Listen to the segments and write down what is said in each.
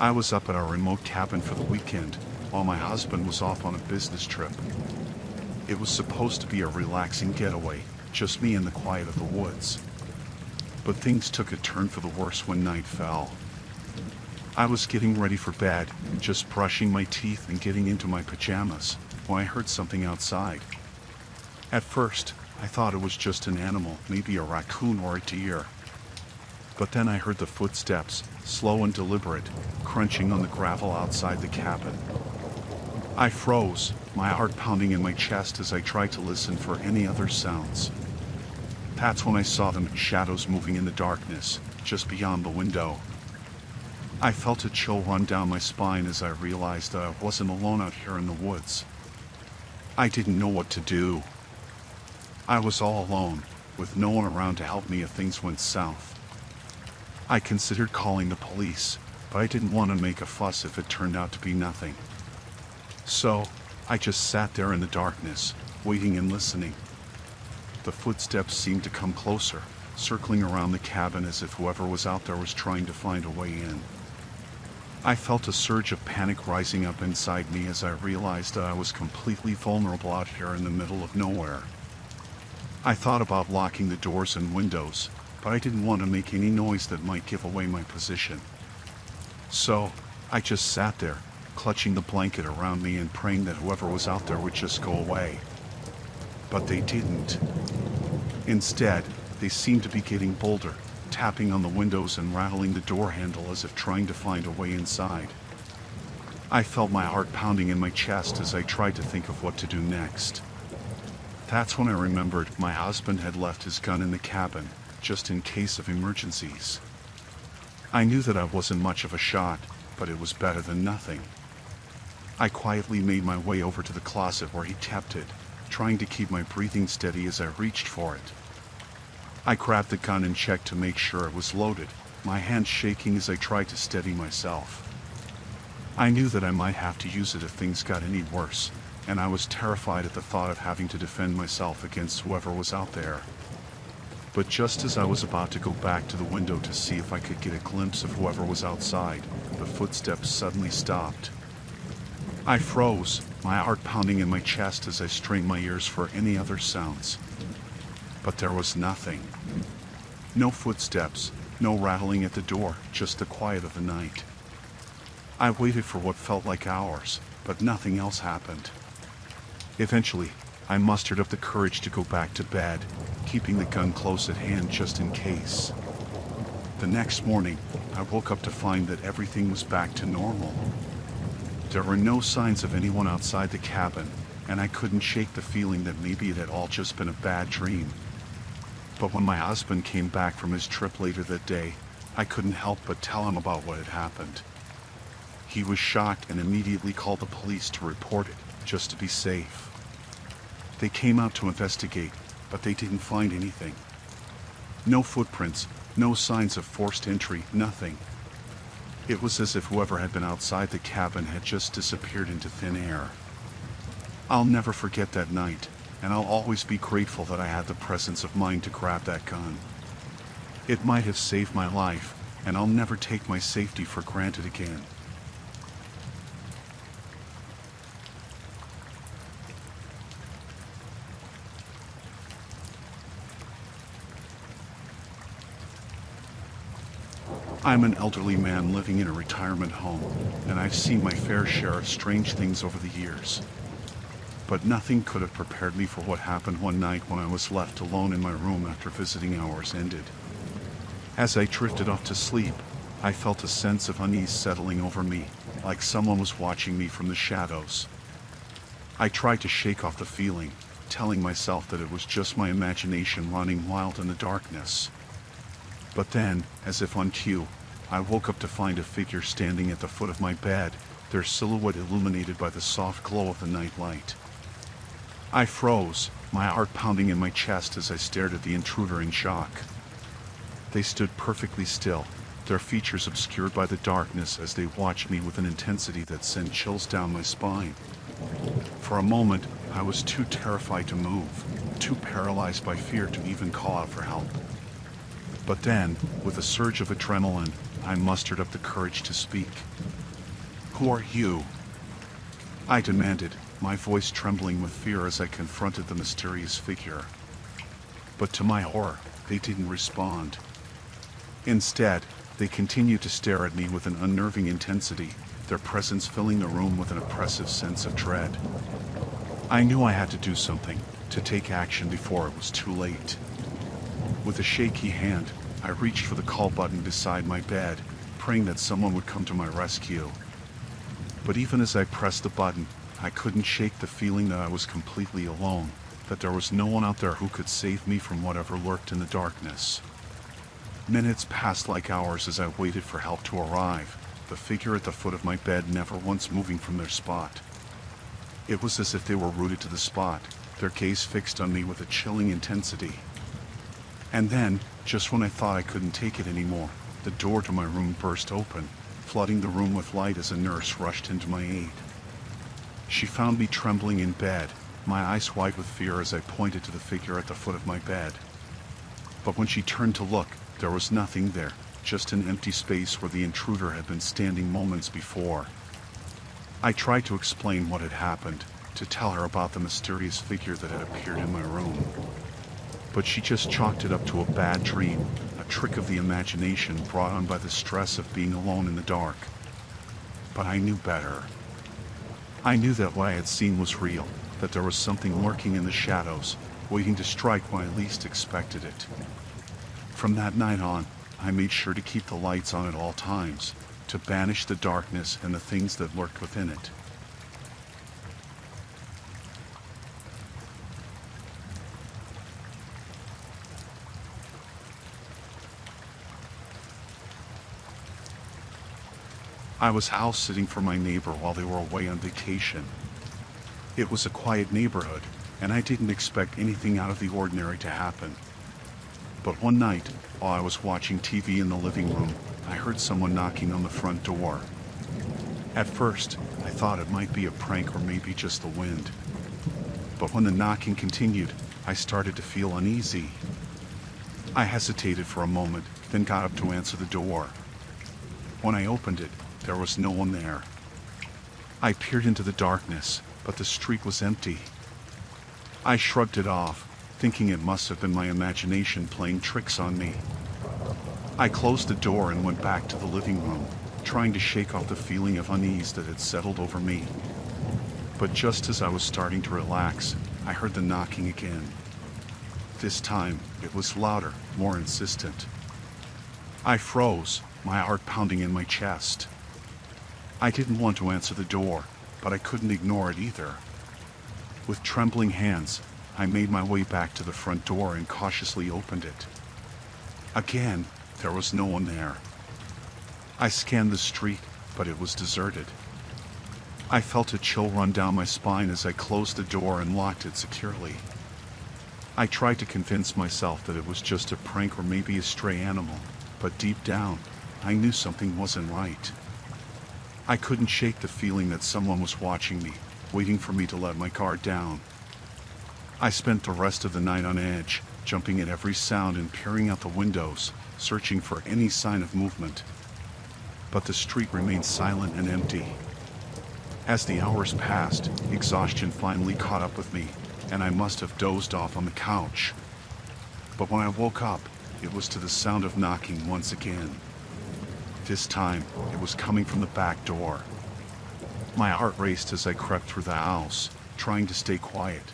I was up at our remote cabin for the weekend, while my husband was off on a business trip. It was supposed to be a relaxing getaway, just me in the quiet of the woods. But things took a turn for the worse when night fell. I was getting ready for bed, just brushing my teeth and getting into my pajamas, when I heard something outside. At first, I thought it was just an animal, maybe a raccoon or a deer. But then I heard the footsteps, slow and deliberate, crunching on the gravel outside the cabin. I froze, my heart pounding in my chest as I tried to listen for any other sounds. That's when I saw the shadows moving in the darkness, just beyond the window. I felt a chill run down my spine as I realized that I wasn't alone out here in the woods. I didn't know what to do. I was all alone, with no one around to help me if things went south. I considered calling the police, but I didn't want to make a fuss if it turned out to be nothing. So, I just sat there in the darkness, waiting and listening. The footsteps seemed to come closer, circling around the cabin as if whoever was out there was trying to find a way in. I felt a surge of panic rising up inside me as I realized that I was completely vulnerable out here in the middle of nowhere. I thought about locking the doors and windows, but I didn't want to make any noise that might give away my position. So, I just sat there, clutching the blanket around me and praying that whoever was out there would just go away. But they didn't. Instead, they seemed to be getting bolder, tapping on the windows and rattling the door handle as if trying to find a way inside. I felt my heart pounding in my chest as I tried to think of what to do next. That's when I remembered my husband had left his gun in the cabin, just in case of emergencies. I knew that I wasn't much of a shot, but it was better than nothing. I quietly made my way over to the closet where he kept it, trying to keep my breathing steady as I reached for it. I grabbed the gun and checked to make sure it was loaded, my hands shaking as I tried to steady myself. I knew that I might have to use it if things got any worse, and I was terrified at the thought of having to defend myself against whoever was out there. But just as I was about to go back to the window to see if I could get a glimpse of whoever was outside, the footsteps suddenly stopped. I froze, my heart pounding in my chest as I strained my ears for any other sounds. But there was nothing. No footsteps, no rattling at the door, just the quiet of the night. I waited for what felt like hours, but nothing else happened. Eventually, I mustered up the courage to go back to bed, keeping the gun close at hand just in case. The next morning, I woke up to find that everything was back to normal. There were no signs of anyone outside the cabin, and I couldn't shake the feeling that maybe it had all just been a bad dream. But when my husband came back from his trip later that day, I couldn't help but tell him about what had happened. He was shocked and immediately called the police to report it, just to be safe. They came out to investigate, but they didn't find anything. No footprints, no signs of forced entry, nothing. It was as if whoever had been outside the cabin had just disappeared into thin air. I'll never forget that night, and I'll always be grateful that I had the presence of mind to grab that gun. It might have saved my life, and I'll never take my safety for granted again. I'm an elderly man living in a retirement home, and I've seen my fair share of strange things over the years. But nothing could have prepared me for what happened one night when I was left alone in my room after visiting hours ended. As I drifted off to sleep, I felt a sense of unease settling over me, like someone was watching me from the shadows. I tried to shake off the feeling, telling myself that it was just my imagination running wild in the darkness. But then, as if on cue, I woke up to find a figure standing at the foot of my bed, their silhouette illuminated by the soft glow of the night light. I froze, my heart pounding in my chest as I stared at the intruder in shock. They stood perfectly still, their features obscured by the darkness as they watched me with an intensity that sent chills down my spine. For a moment, I was too terrified to move, too paralyzed by fear to even call out for help. But then, with a surge of adrenaline, I mustered up the courage to speak. "Who are you?" I demanded, my voice trembling with fear as I confronted the mysterious figure. But to my horror, they didn't respond. Instead, they continued to stare at me with an unnerving intensity, their presence filling the room with an oppressive sense of dread. I knew I had to do something, to take action before it was too late. With a shaky hand, I reached for the call button beside my bed, praying that someone would come to my rescue. But even as I pressed the button, I couldn't shake the feeling that I was completely alone, that there was no one out there who could save me from whatever lurked in the darkness. Minutes passed like hours as I waited for help to arrive, the figure at the foot of my bed never once moving from their spot. It was as if they were rooted to the spot, their gaze fixed on me with a chilling intensity. And then, just when I thought I couldn't take it anymore, the door to my room burst open, flooding the room with light as a nurse rushed into my aid. She found me trembling in bed, my eyes wide with fear as I pointed to the figure at the foot of my bed. But when she turned to look, there was nothing there, just an empty space where the intruder had been standing moments before. I tried to explain what had happened, to tell her about the mysterious figure that had appeared in my room. But she just chalked it up to a bad dream, a trick of the imagination brought on by the stress of being alone in the dark. But I knew better. I knew that what I had seen was real, that there was something lurking in the shadows, waiting to strike when I least expected it. From that night on, I made sure to keep the lights on at all times, to banish the darkness and the things that lurked within it. I was house sitting for my neighbor while they were away on vacation. It was a quiet neighborhood, and I didn't expect anything out of the ordinary to happen. But one night, while I was watching TV in the living room, I heard someone knocking on the front door. At first, I thought it might be a prank or maybe just the wind. But when the knocking continued, I started to feel uneasy. I hesitated for a moment, then got up to answer the door. When I opened it, there was no one there. I peered into the darkness, but the street was empty. I shrugged it off, thinking it must have been my imagination playing tricks on me. I closed the door and went back to the living room, trying to shake off the feeling of unease that had settled over me. But just as I was starting to relax, I heard the knocking again. This time, it was louder, more insistent. I froze, my heart pounding in my chest. I didn't want to answer the door, but I couldn't ignore it either. With trembling hands, I made my way back to the front door and cautiously opened it. Again, there was no one there. I scanned the street, but it was deserted. I felt a chill run down my spine as I closed the door and locked it securely. I tried to convince myself that it was just a prank or maybe a stray animal, but deep down, I knew something wasn't right. I couldn't shake the feeling that someone was watching me, waiting for me to let my guard down. I spent the rest of the night on edge, jumping at every sound and peering out the windows, searching for any sign of movement. But the street remained silent and empty. As the hours passed, exhaustion finally caught up with me, and I must have dozed off on the couch. But when I woke up, it was to the sound of knocking once again. This time, it was coming from the back door. My heart raced as I crept through the house, trying to stay quiet.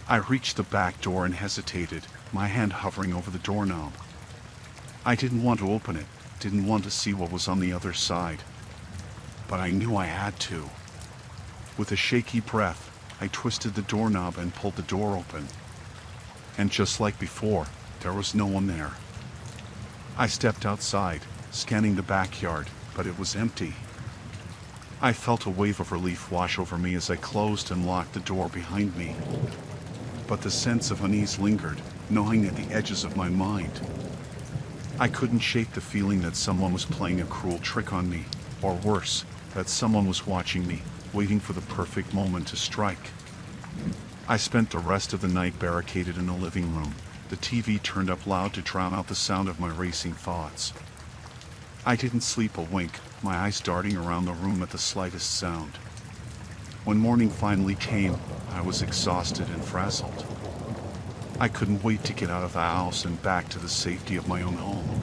I reached the back door and hesitated, my hand hovering over the doorknob. I didn't want to open it, didn't want to see what was on the other side. But I knew I had to. With a shaky breath, I twisted the doorknob and pulled the door open. And just like before, there was no one there. I stepped outside, scanning the backyard, but it was empty. I felt a wave of relief wash over me as I closed and locked the door behind me. But the sense of unease lingered, gnawing at the edges of my mind. I couldn't shake the feeling that someone was playing a cruel trick on me, or worse, that someone was watching me, waiting for the perfect moment to strike. I spent the rest of the night barricaded in the living room, the TV turned up loud to drown out the sound of my racing thoughts. I didn't sleep a wink, my eyes darting around the room at the slightest sound. When morning finally came, I was exhausted and frazzled. I couldn't wait to get out of the house and back to the safety of my own home.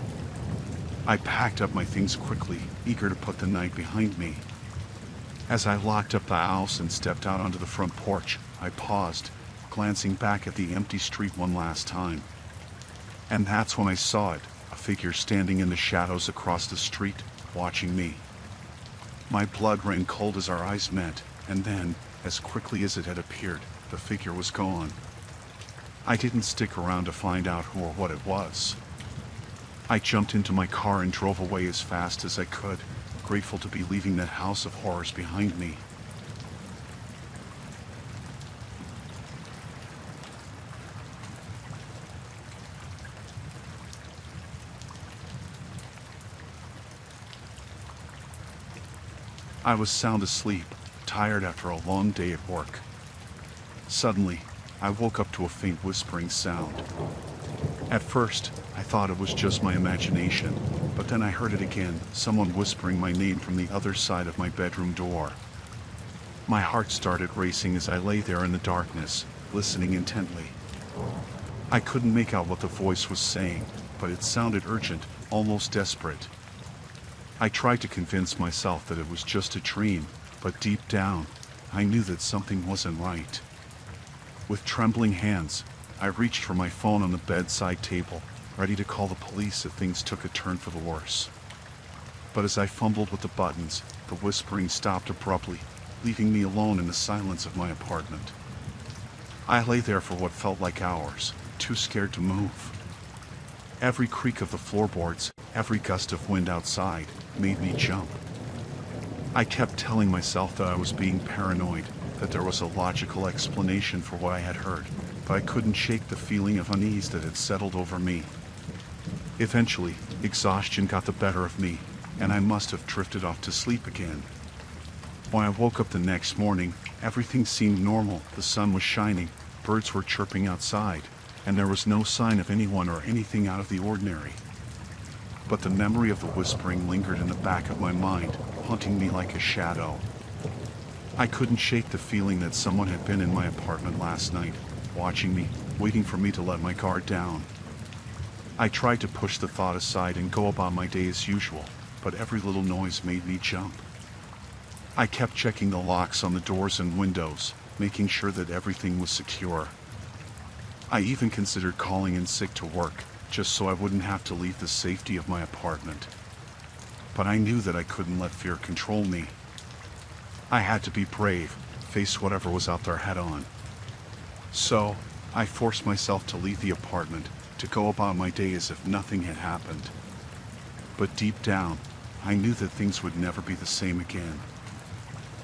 I packed up my things quickly, eager to put the night behind me. As I locked up the house and stepped out onto the front porch, I paused, glancing back at the empty street one last time. And that's when I saw it, a figure standing in the shadows across the street, watching me. My blood ran cold as our eyes met, and then, as quickly as it had appeared, the figure was gone. I didn't stick around to find out who or what it was. I jumped into my car and drove away as fast as I could, grateful to be leaving that house of horrors behind me. I was sound asleep, tired after a long day at work. Suddenly, I woke up to a faint whispering sound. At first, I thought it was just my imagination, but then I heard it again, someone whispering my name from the other side of my bedroom door. My heart started racing as I lay there in the darkness, listening intently. I couldn't make out what the voice was saying, but it sounded urgent, almost desperate. I tried to convince myself that it was just a dream, but deep down, I knew that something wasn't right. With trembling hands, I reached for my phone on the bedside table, ready to call the police if things took a turn for the worse. But as I fumbled with the buttons, the whispering stopped abruptly, leaving me alone in the silence of my apartment. I lay there for what felt like hours, too scared to move. Every creak of the floorboards, every gust of wind outside, made me jump. I kept telling myself that I was being paranoid, that there was a logical explanation for what I had heard, but I couldn't shake the feeling of unease that had settled over me. Eventually, exhaustion got the better of me, and I must have drifted off to sleep again. When I woke up the next morning, everything seemed normal. The sun was shining, birds were chirping outside, and there was no sign of anyone or anything out of the ordinary. But the memory of the whispering lingered in the back of my mind, haunting me like a shadow. I couldn't shake the feeling that someone had been in my apartment last night, watching me, waiting for me to let my guard down. I tried to push the thought aside and go about my day as usual, but every little noise made me jump. I kept checking the locks on the doors and windows, making sure that everything was secure. I even considered calling in sick to work, just so I wouldn't have to leave the safety of my apartment. But I knew that I couldn't let fear control me. I had to be brave, face whatever was out there head on. So, I forced myself to leave the apartment, to go about my day as if nothing had happened. But deep down, I knew that things would never be the same again.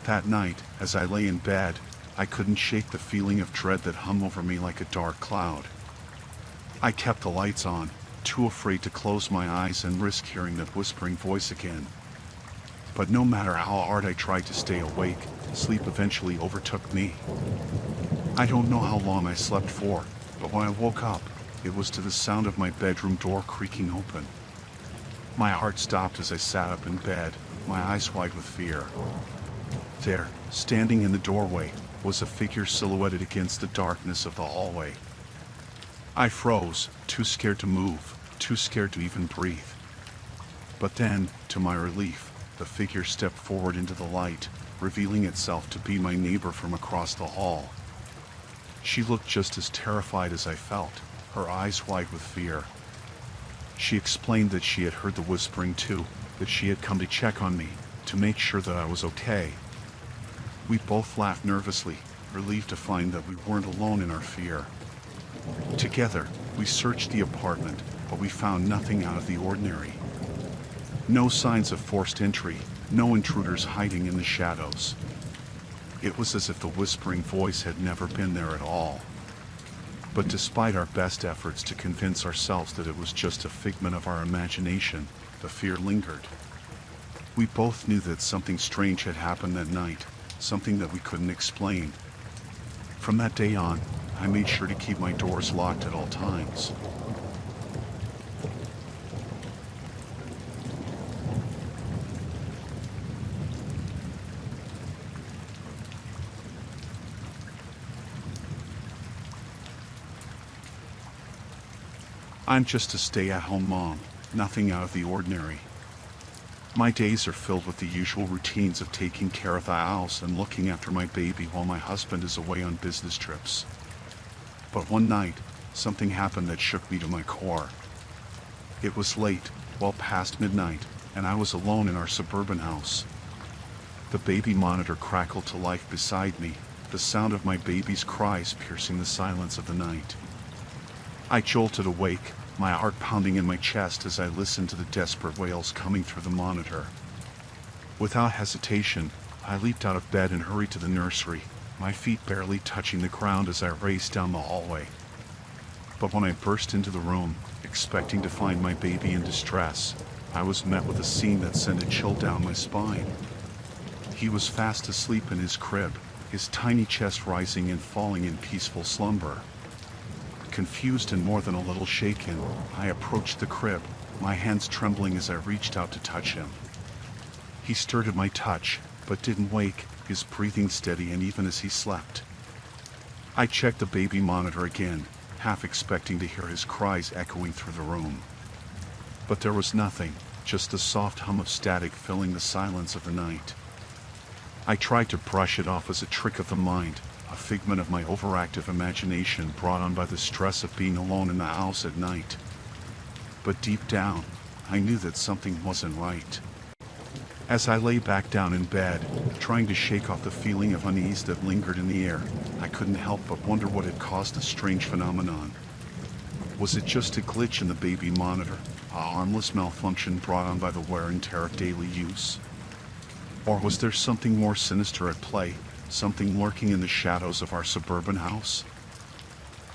That night, as I lay in bed, I couldn't shake the feeling of dread that hung over me like a dark cloud. I kept the lights on, too afraid to close my eyes and risk hearing that whispering voice again. But no matter how hard I tried to stay awake, sleep eventually overtook me. I don't know how long I slept for, but when I woke up, it was to the sound of my bedroom door creaking open. My heart stopped as I sat up in bed, my eyes wide with fear. There, standing in the doorway, was a figure silhouetted against the darkness of the hallway. I froze, too scared to move, too scared to even breathe. But then, to my relief, the figure stepped forward into the light, revealing itself to be my neighbor from across the hall. She looked just as terrified as I felt, her eyes wide with fear. She explained that she had heard the whispering too, that she had come to check on me, to make sure that I was okay. We both laughed nervously, relieved to find that we weren't alone in our fear. Together, we searched the apartment, but we found nothing out of the ordinary. No signs of forced entry, no intruders hiding in the shadows. It was as if the whispering voice had never been there at all. But despite our best efforts to convince ourselves that it was just a figment of our imagination, the fear lingered. We both knew that something strange had happened that night, something that we couldn't explain. From that day on, I made sure to keep my doors locked at all times. I'm just a stay-at-home mom, nothing out of the ordinary. My days are filled with the usual routines of taking care of the house and looking after my baby while my husband is away on business trips. But one night, something happened that shook me to my core. It was late, well past midnight, and I was alone in our suburban house. The baby monitor crackled to life beside me, the sound of my baby's cries piercing the silence of the night. I jolted awake, my heart pounding in my chest as I listened to the desperate wails coming through the monitor. Without hesitation, I leaped out of bed and hurried to the nursery, my feet barely touching the ground as I raced down the hallway. But when I burst into the room, expecting to find my baby in distress, I was met with a scene that sent a chill down my spine. He was fast asleep in his crib, his tiny chest rising and falling in peaceful slumber. Confused and more than a little shaken, I approached the crib, my hands trembling as I reached out to touch him. He stirred at my touch, but didn't wake, his breathing steady and even as he slept. I checked the baby monitor again, half expecting to hear his cries echoing through the room. But there was nothing, just the soft hum of static filling the silence of the night. I tried to brush it off as a trick of the mind, a figment of my overactive imagination brought on by the stress of being alone in the house at night. But deep down, I knew that something wasn't right. As I lay back down in bed, trying to shake off the feeling of unease that lingered in the air, I couldn't help but wonder what had caused the strange phenomenon. Was it just a glitch in the baby monitor, a harmless malfunction brought on by the wear and tear of daily use? Or was there something more sinister at play, something lurking in the shadows of our suburban house?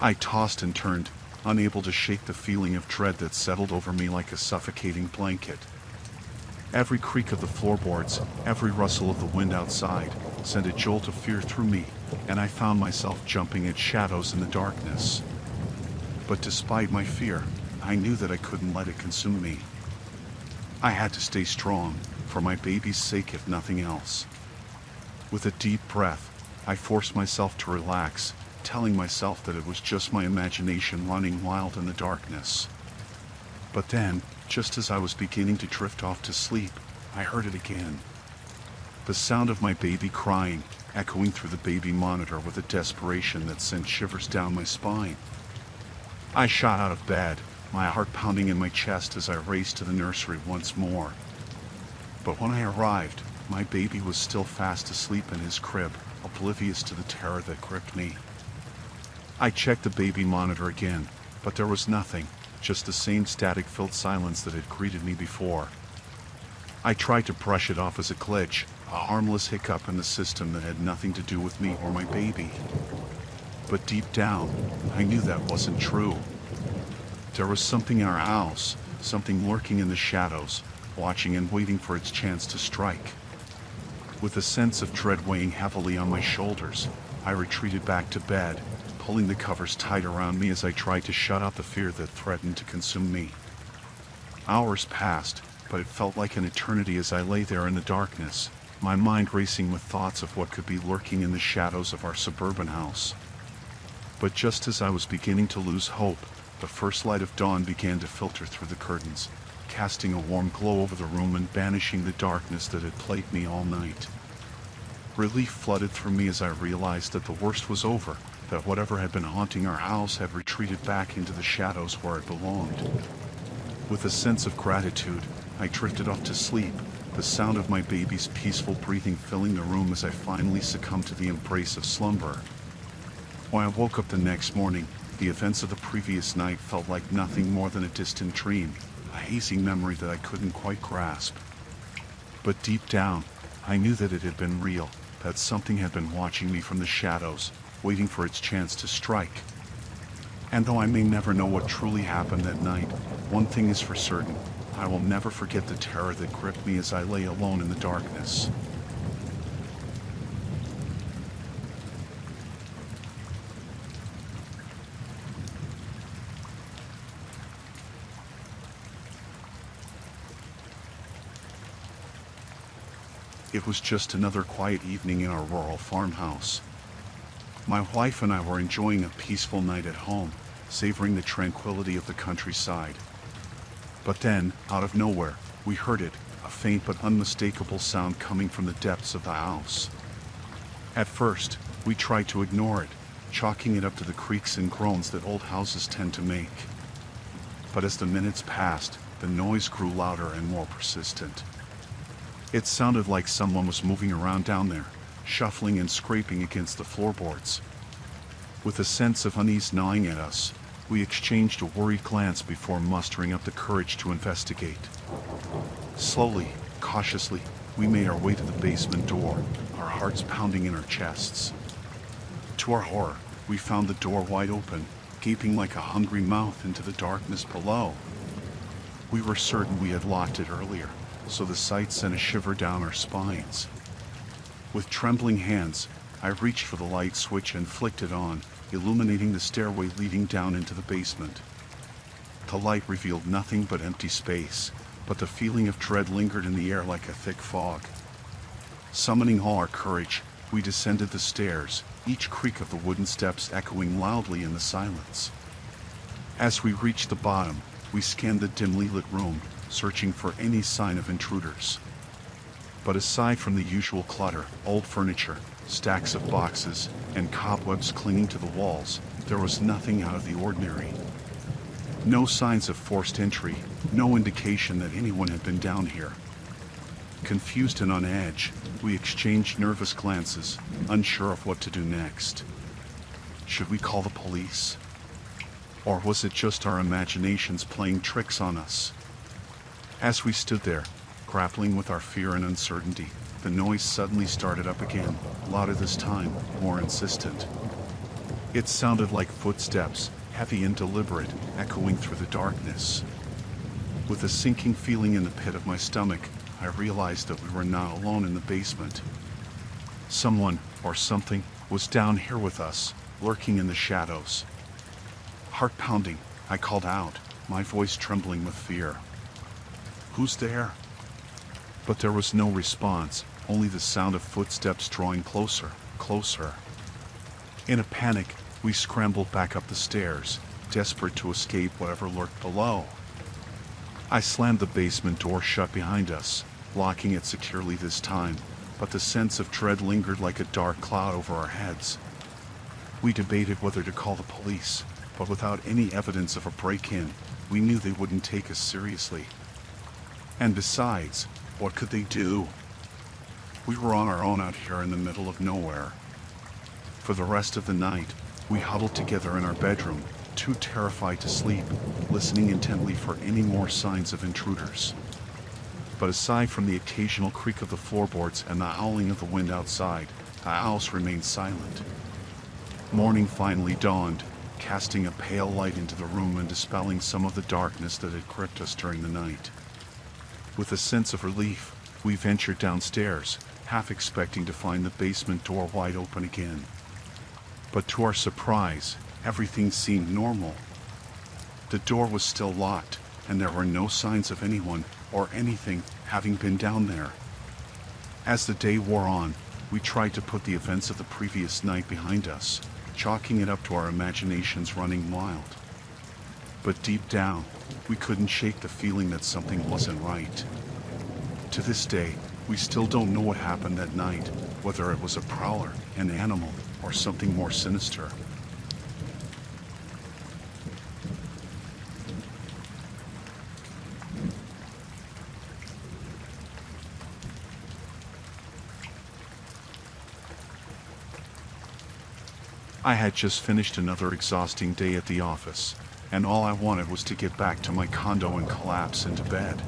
I tossed and turned, unable to shake the feeling of dread that settled over me like a suffocating blanket. Every creak of the floorboards, every rustle of the wind outside, sent a jolt of fear through me, and I found myself jumping at shadows in the darkness. But despite my fear, I knew that I couldn't let it consume me. I had to stay strong, for my baby's sake if nothing else. With a deep breath, I forced myself to relax, telling myself that it was just my imagination running wild in the darkness. But then, just as I was beginning to drift off to sleep, I heard it again. The sound of my baby crying, echoing through the baby monitor with a desperation that sent shivers down my spine. I shot out of bed, my heart pounding in my chest as I raced to the nursery once more. But when I arrived, my baby was still fast asleep in his crib, oblivious to the terror that gripped me. I checked the baby monitor again, but there was nothing, just the same static-filled silence that had greeted me before. I tried to brush it off as a glitch, a harmless hiccup in the system that had nothing to do with me or my baby. But deep down, I knew that wasn't true. There was something in our house, something lurking in the shadows, watching and waiting for its chance to strike. With a sense of dread weighing heavily on my shoulders, I retreated back to bed, pulling the covers tight around me as I tried to shut out the fear that threatened to consume me. Hours passed, but it felt like an eternity as I lay there in the darkness, my mind racing with thoughts of what could be lurking in the shadows of our suburban house. But just as I was beginning to lose hope, the first light of dawn began to filter through the curtains, casting a warm glow over the room and banishing the darkness that had plagued me all night. Relief flooded through me as I realized that the worst was over, that whatever had been haunting our house had retreated back into the shadows where it belonged. With a sense of gratitude, I drifted off to sleep, the sound of my baby's peaceful breathing filling the room as I finally succumbed to the embrace of slumber. When I woke up the next morning, the events of the previous night felt like nothing more than a distant dream, a hazy memory that I couldn't quite grasp. But deep down, I knew that it had been real, that something had been watching me from the shadows, waiting for its chance to strike. And though I may never know what truly happened that night, one thing is for certain, I will never forget the terror that gripped me as I lay alone in the darkness. It was just another quiet evening in our rural farmhouse. My wife and I were enjoying a peaceful night at home, savoring the tranquility of the countryside. But then, out of nowhere, we heard it, a faint but unmistakable sound coming from the depths of the house. At first, we tried to ignore it, chalking it up to the creaks and groans that old houses tend to make. But as the minutes passed, the noise grew louder and more persistent. It sounded like someone was moving around down there, shuffling and scraping against the floorboards. With a sense of unease gnawing at us, we exchanged a worried glance before mustering up the courage to investigate. Slowly, cautiously, we made our way to the basement door, our hearts pounding in our chests. To our horror, we found the door wide open, gaping like a hungry mouth into the darkness below. We were certain we had locked it earlier, so the sight sent a shiver down our spines. With trembling hands, I reached for the light switch and flicked it on, illuminating the stairway leading down into the basement. The light revealed nothing but empty space, but the feeling of dread lingered in the air like a thick fog. Summoning all our courage, we descended the stairs, each creak of the wooden steps echoing loudly in the silence. As we reached the bottom, we scanned the dimly lit room, searching for any sign of intruders. But aside from the usual clutter, old furniture, stacks of boxes, and cobwebs clinging to the walls, there was nothing out of the ordinary. No signs of forced entry, no indication that anyone had been down here. Confused and on edge, we exchanged nervous glances, unsure of what to do next. Should we call the police? Or was it just our imaginations playing tricks on us? As we stood there, grappling with our fear and uncertainty, the noise suddenly started up again, louder this time, more insistent. It sounded like footsteps, heavy and deliberate, echoing through the darkness. With a sinking feeling in the pit of my stomach, I realized that we were not alone in the basement. Someone, or something, was down here with us, lurking in the shadows. Heart pounding, I called out, my voice trembling with fear. "Who's there?" But there was no response, only the sound of footsteps drawing closer, closer. In a panic, we scrambled back up the stairs, desperate to escape whatever lurked below. I slammed the basement door shut behind us, locking it securely this time, but the sense of dread lingered like a dark cloud over our heads. We debated whether to call the police, but without any evidence of a break-in, we knew they wouldn't take us seriously. And besides, what could they do? We were on our own out here in the middle of nowhere. For the rest of the night, we huddled together in our bedroom, too terrified to sleep, listening intently for any more signs of intruders. But aside from the occasional creak of the floorboards and the howling of the wind outside, the house remained silent. Morning finally dawned, casting a pale light into the room and dispelling some of the darkness that had gripped us during the night. With a sense of relief, we ventured downstairs, half expecting to find the basement door wide open again. But to our surprise, everything seemed normal. The door was still locked, and there were no signs of anyone or anything having been down there. As the day wore on, we tried to put the events of the previous night behind us, chalking it up to our imaginations running wild. But deep down, we couldn't shake the feeling that something wasn't right. To this day, we still don't know what happened that night, whether it was a prowler, an animal, or something more sinister. I had just finished another exhausting day at the office, and all I wanted was to get back to my condo and collapse into bed.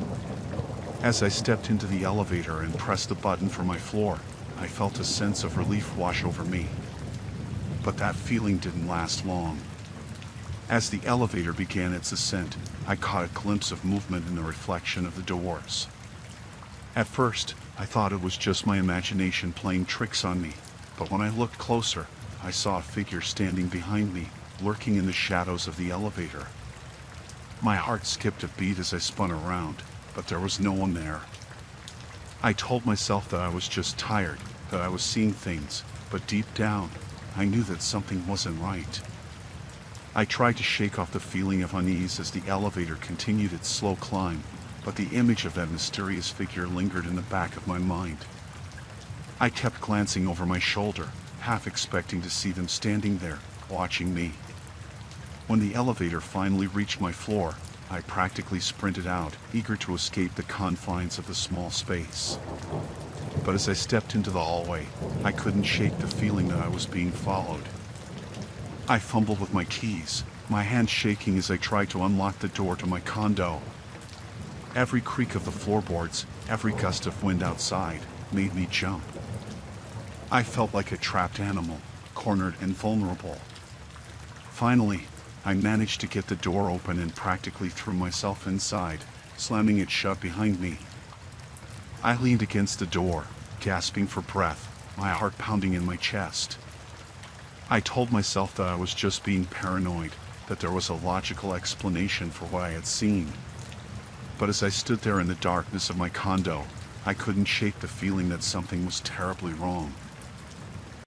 As I stepped into the elevator and pressed the button for my floor, I felt a sense of relief wash over me. But that feeling didn't last long. As the elevator began its ascent, I caught a glimpse of movement in the reflection of the doors. At first, I thought it was just my imagination playing tricks on me, but when I looked closer, I saw a figure standing behind me, lurking in the shadows of the elevator. My heart skipped a beat as I spun around, but there was no one there. I told myself that I was just tired, that I was seeing things, but deep down, I knew that something wasn't right. I tried to shake off the feeling of unease as the elevator continued its slow climb, but the image of that mysterious figure lingered in the back of my mind. I kept glancing over my shoulder, half expecting to see them standing there, watching me. When the elevator finally reached my floor, I practically sprinted out, eager to escape the confines of the small space. But as I stepped into the hallway, I couldn't shake the feeling that I was being followed. I fumbled with my keys, my hands shaking as I tried to unlock the door to my condo. Every creak of the floorboards, every gust of wind outside, made me jump. I felt like a trapped animal, cornered and vulnerable. Finally, I managed to get the door open and practically threw myself inside, slamming it shut behind me. I leaned against the door, gasping for breath, my heart pounding in my chest. I told myself that I was just being paranoid, that there was a logical explanation for what I had seen. But as I stood there in the darkness of my condo, I couldn't shake the feeling that something was terribly wrong.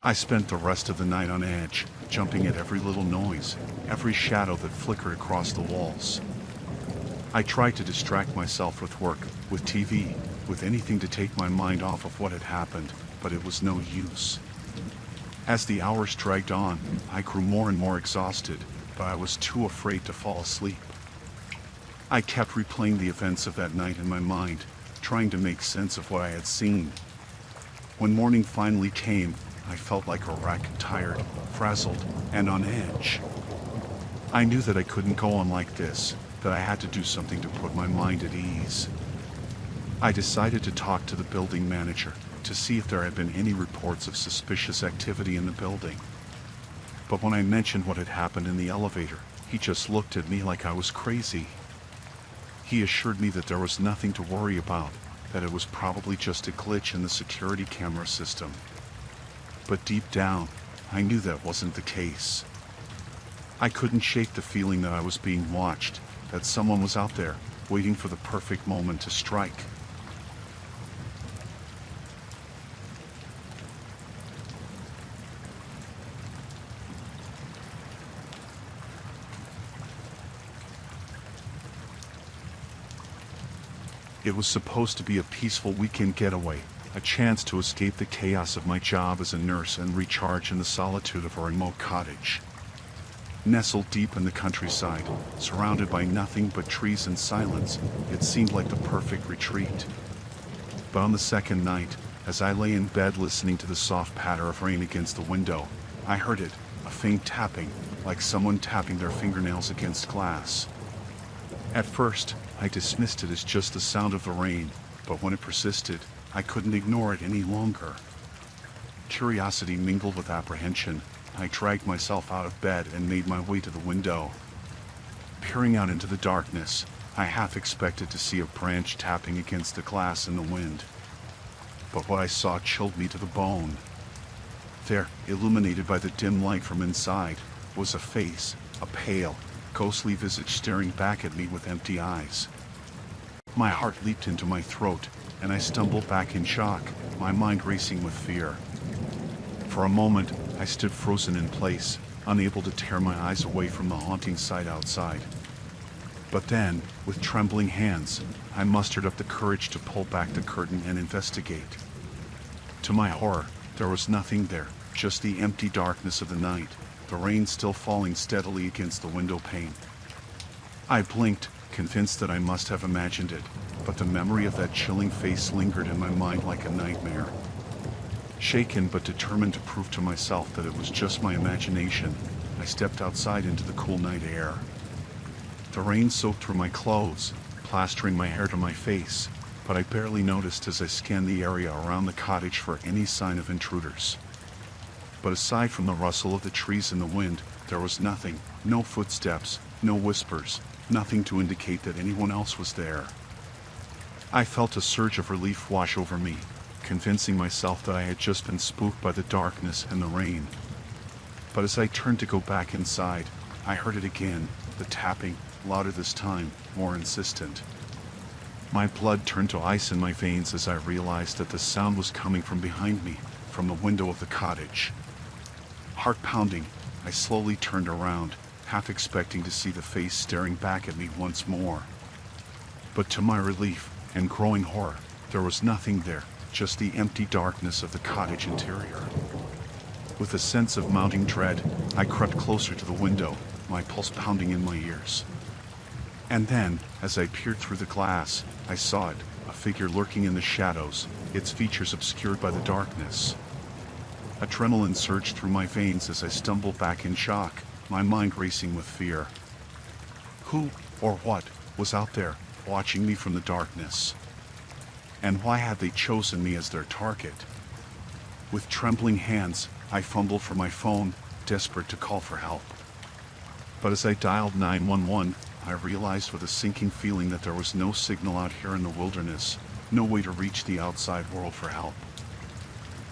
I spent the rest of the night on edge, jumping at every little noise, every shadow that flickered across the walls. I tried to distract myself with work, with TV, with anything to take my mind off of what had happened, but it was no use. As the hours dragged on, I grew more and more exhausted, but I was too afraid to fall asleep. I kept replaying the events of that night in my mind, trying to make sense of what I had seen. When morning finally came, I felt like a wreck, tired, frazzled, and on edge. I knew that I couldn't go on like this, that I had to do something to put my mind at ease. I decided to talk to the building manager to see if there had been any reports of suspicious activity in the building. But when I mentioned what had happened in the elevator, he just looked at me like I was crazy. He assured me that there was nothing to worry about, that it was probably just a glitch in the security camera system. But deep down, I knew that wasn't the case. I couldn't shake the feeling that I was being watched, that someone was out there, waiting for the perfect moment to strike. It was supposed to be a peaceful weekend getaway, a chance to escape the chaos of my job as a nurse and recharge in the solitude of a remote cottage. Nestled deep in the countryside, surrounded by nothing but trees and silence, it seemed like the perfect retreat. But on the second night, as I lay in bed listening to the soft patter of rain against the window, I heard it, a faint tapping, like someone tapping their fingernails against glass. At first, I dismissed it as just the sound of the rain, but when it persisted, I couldn't ignore it any longer. Curiosity mingled with apprehension. I dragged myself out of bed and made my way to the window. Peering out into the darkness, I half expected to see a branch tapping against the glass in the wind. But what I saw chilled me to the bone. There, illuminated by the dim light from inside, was a face, a pale, ghostly visage staring back at me with empty eyes. My heart leaped into my throat, and I stumbled back in shock, my mind racing with fear. For a moment, I stood frozen in place, unable to tear my eyes away from the haunting sight outside. But then, with trembling hands, I mustered up the courage to pull back the curtain and investigate. To my horror, there was nothing there, just the empty darkness of the night, the rain still falling steadily against the window pane. I blinked, convinced that I must have imagined it, but the memory of that chilling face lingered in my mind like a nightmare. Shaken but determined to prove to myself that it was just my imagination, I stepped outside into the cool night air. The rain soaked through my clothes, plastering my hair to my face, but I barely noticed as I scanned the area around the cottage for any sign of intruders. But aside from the rustle of the trees in the wind, there was nothing, no footsteps, no whispers, nothing to indicate that anyone else was there. I felt a surge of relief wash over me, convincing myself that I had just been spooked by the darkness and the rain. But as I turned to go back inside, I heard it again, the tapping, louder this time, more insistent. My blood turned to ice in my veins as I realized that the sound was coming from behind me, from the window of the cottage. Heart pounding, I slowly turned around, half expecting to see the face staring back at me once more. But to my relief and growing horror, there was nothing there, just the empty darkness of the cottage interior. With a sense of mounting dread, I crept closer to the window, my pulse pounding in my ears. And then, as I peered through the glass, I saw it, a figure lurking in the shadows, its features obscured by the darkness. Adrenaline surged through my veins as I stumbled back in shock, my mind racing with fear. Who, or what, was out there, watching me from the darkness? And why had they chosen me as their target? With trembling hands, I fumbled for my phone, desperate to call for help. But as I dialed 911, I realized with a sinking feeling that there was no signal out here in the wilderness, no way to reach the outside world for help.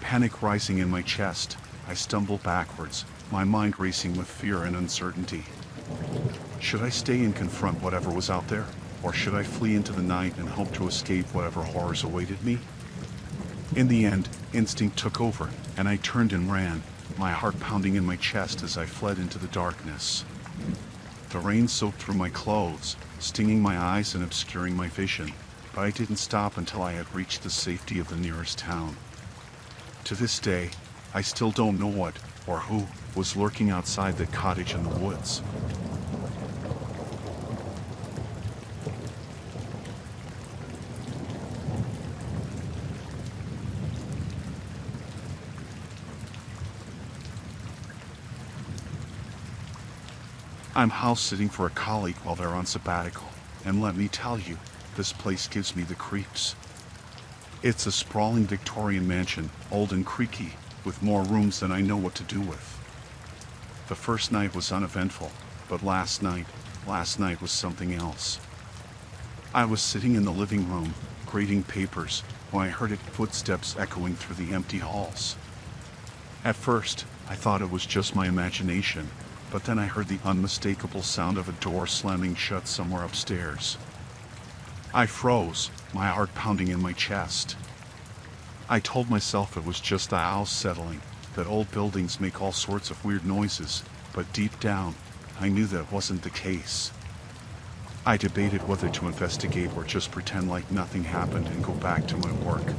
Panic rising in my chest, I stumbled backwards, my mind racing with fear and uncertainty. Should I stay and confront whatever was out there, or should I flee into the night and hope to escape whatever horrors awaited me? In the end, instinct took over, and I turned and ran, my heart pounding in my chest as I fled into the darkness. The rain soaked through my clothes, stinging my eyes and obscuring my vision, but I didn't stop until I had reached the safety of the nearest town. To this day, I still don't know what, or who, was lurking outside that cottage in the woods. I'm house-sitting for a colleague while they're on sabbatical, and let me tell you, this place gives me the creeps. It's a sprawling Victorian mansion, old and creaky, with more rooms than I know what to do with. The first night was uneventful, but last night was something else. I was sitting in the living room, grading papers, when I heard footsteps echoing through the empty halls. At first, I thought it was just my imagination, but then I heard the unmistakable sound of a door slamming shut somewhere upstairs. I froze, my heart pounding in my chest. I told myself it was just the house settling, that old buildings make all sorts of weird noises, but deep down, I knew that wasn't the case. I debated whether to investigate or just pretend like nothing happened and go back to my work.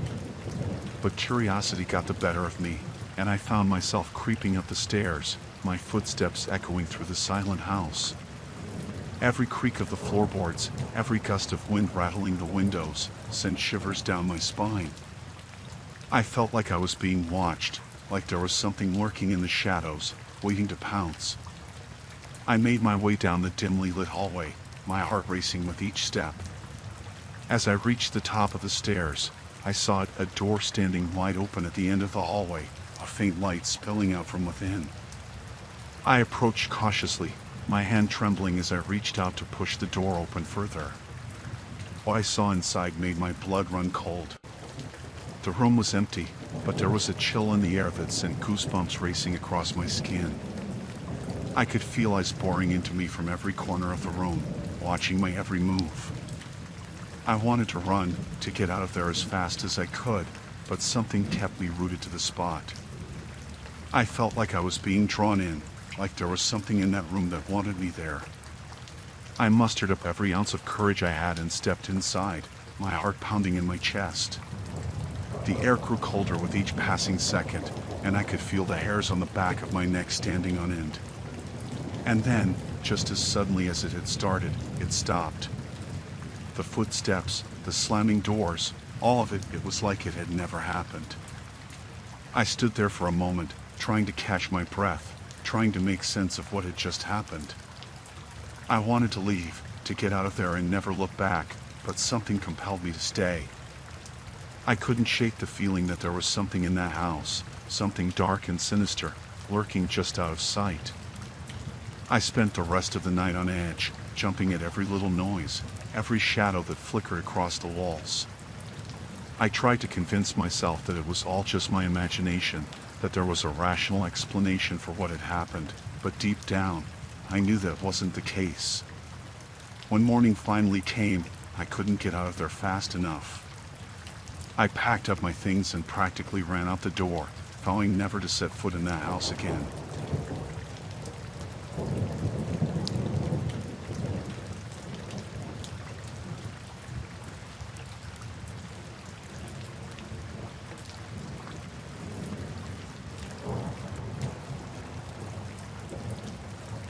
But curiosity got the better of me, and I found myself creeping up the stairs, my footsteps echoing through the silent house. Every creak of the floorboards, every gust of wind rattling the windows, sent shivers down my spine. I felt like I was being watched, like there was something lurking in the shadows, waiting to pounce. I made my way down the dimly lit hallway, my heart racing with each step. As I reached the top of the stairs, I saw a door standing wide open at the end of the hallway, a faint light spilling out from within. I approached cautiously, my hand trembling as I reached out to push the door open further. What I saw inside made my blood run cold. The room was empty, but there was a chill in the air that sent goosebumps racing across my skin. I could feel ice boring into me from every corner of the room, watching my every move. I wanted to run, to get out of there as fast as I could, but something kept me rooted to the spot. I felt like I was being drawn in, like there was something in that room that wanted me there. I mustered up every ounce of courage I had and stepped inside, my heart pounding in my chest. The air grew colder with each passing second, and I could feel the hairs on the back of my neck standing on end. And then, just as suddenly as it had started, it stopped. The footsteps, the slamming doors, all of it was like it had never happened. I stood there for a moment, trying to catch my breath, trying to make sense of what had just happened. I wanted to leave, to get out of there and never look back, but something compelled me to stay. I couldn't shake the feeling that there was something in that house, something dark and sinister, lurking just out of sight. I spent the rest of the night on edge, jumping at every little noise, every shadow that flickered across the walls. I tried to convince myself that it was all just my imagination, that there was a rational explanation for what had happened, but deep down, I knew that wasn't the case. When morning finally came, I couldn't get out of there fast enough. I packed up my things and practically ran out the door, vowing never to set foot in that house again.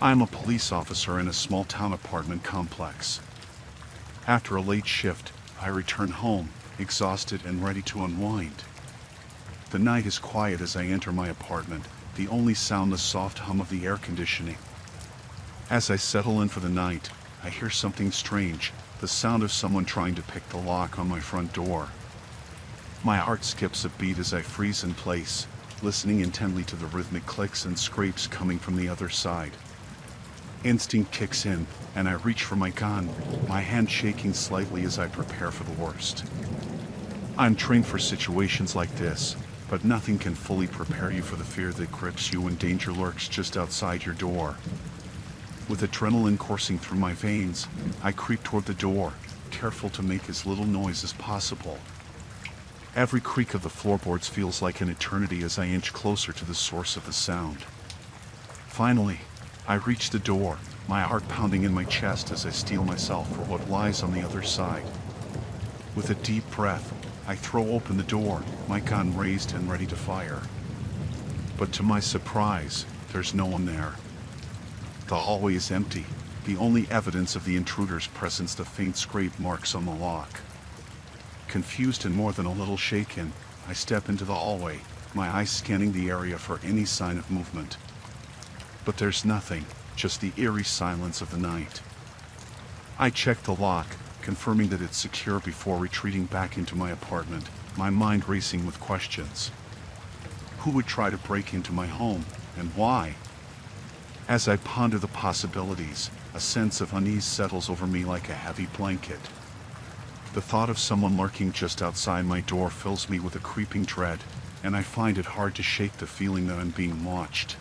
I'm a police officer in a small-town apartment complex. After a late shift, I return home, exhausted and ready to unwind. The night is quiet as I enter my apartment, the only sound the soft hum of the air conditioning. As I settle in for the night, I hear something strange, the sound of someone trying to pick the lock on my front door. My heart skips a beat as I freeze in place, listening intently to the rhythmic clicks and scrapes coming from the other side. Instinct kicks in, and I reach for my gun, my hand shaking slightly as I prepare for the worst. I'm trained for situations like this, but nothing can fully prepare you for the fear that grips you when danger lurks just outside your door. With adrenaline coursing through my veins, I creep toward the door, careful to make as little noise as possible. Every creak of the floorboards feels like an eternity as I inch closer to the source of the sound. Finally, I reach the door, my heart pounding in my chest as I steel myself for what lies on the other side. With a deep breath, I throw open the door, my gun raised and ready to fire. But to my surprise, there's no one there. The hallway is empty, the only evidence of the intruder's presence the faint scrape marks on the lock. Confused and more than a little shaken, I step into the hallway, my eyes scanning the area for any sign of movement. But there's nothing, just the eerie silence of the night. I check the lock, confirming that it's secure before retreating back into my apartment, my mind racing with questions. Who would try to break into my home, and why? As I ponder the possibilities, a sense of unease settles over me like a heavy blanket. The thought of someone lurking just outside my door fills me with a creeping dread, and I find it hard to shake the feeling that I'm being watched.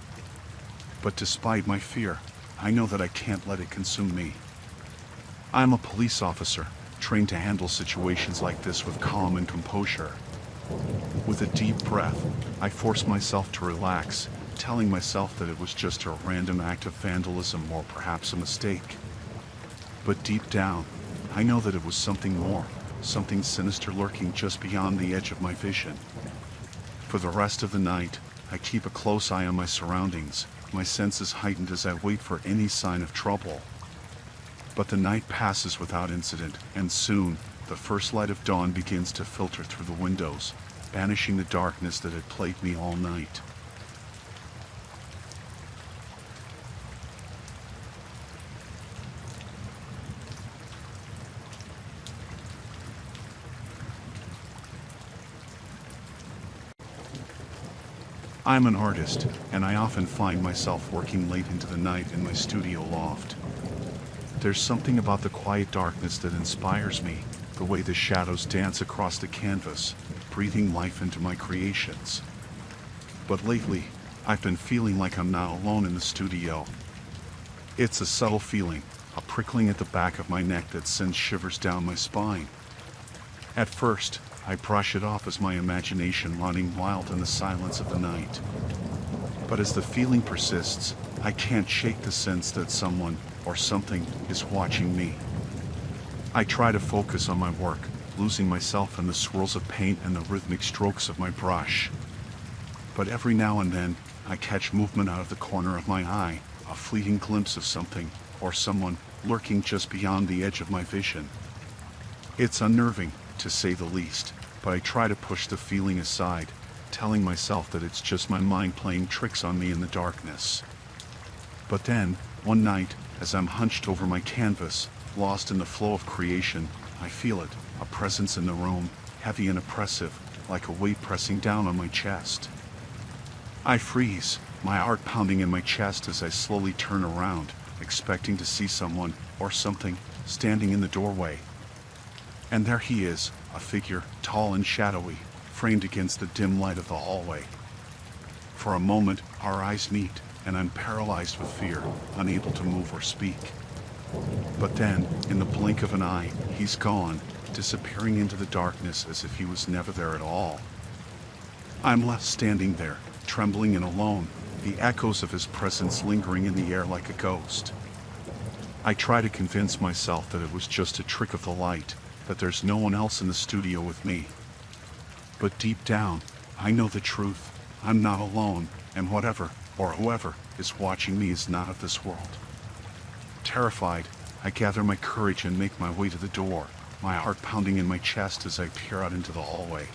But despite my fear, I know that I can't let it consume me. I'm a police officer, trained to handle situations like this with calm and composure. With a deep breath, I force myself to relax, telling myself that it was just a random act of vandalism or perhaps a mistake. But deep down, I know that it was something more, something sinister lurking just beyond the edge of my vision. For the rest of the night, I keep a close eye on my surroundings, my senses heightened as I wait for any sign of trouble. But the night passes without incident, and soon, the first light of dawn begins to filter through the windows, banishing the darkness that had plagued me all night. I'm an artist, and I often find myself working late into the night in my studio loft. There's something about the quiet darkness that inspires me, the way the shadows dance across the canvas, breathing life into my creations. But lately, I've been feeling like I'm not alone in the studio. It's a subtle feeling, a prickling at the back of my neck that sends shivers down my spine. At first, I brush it off as my imagination running wild in the silence of the night. But as the feeling persists, I can't shake the sense that someone, or something, is watching me. I try to focus on my work, losing myself in the swirls of paint and the rhythmic strokes of my brush. But every now and then, I catch movement out of the corner of my eye, a fleeting glimpse of something, or someone, lurking just beyond the edge of my vision. It's unnerving, to say the least, but I try to push the feeling aside, telling myself that it's just my mind playing tricks on me in the darkness. But then, one night, as I'm hunched over my canvas, lost in the flow of creation, I feel it, a presence in the room, heavy and oppressive, like a weight pressing down on my chest. I freeze, my heart pounding in my chest as I slowly turn around, expecting to see someone, or something, standing in the doorway. And there he is, a figure, tall and shadowy, framed against the dim light of the hallway. For a moment, our eyes meet, and I'm paralyzed with fear, unable to move or speak. But then, in the blink of an eye, he's gone, disappearing into the darkness as if he was never there at all. I'm left standing there, trembling and alone, the echoes of his presence lingering in the air like a ghost. I try to convince myself that it was just a trick of the light, that there's no one else in the studio with me. But deep down, I know the truth. I'm not alone, and whatever, or whoever, is watching me is not of this world. Terrified, I gather my courage and make my way to the door, my heart pounding in my chest as I peer out into the hallway.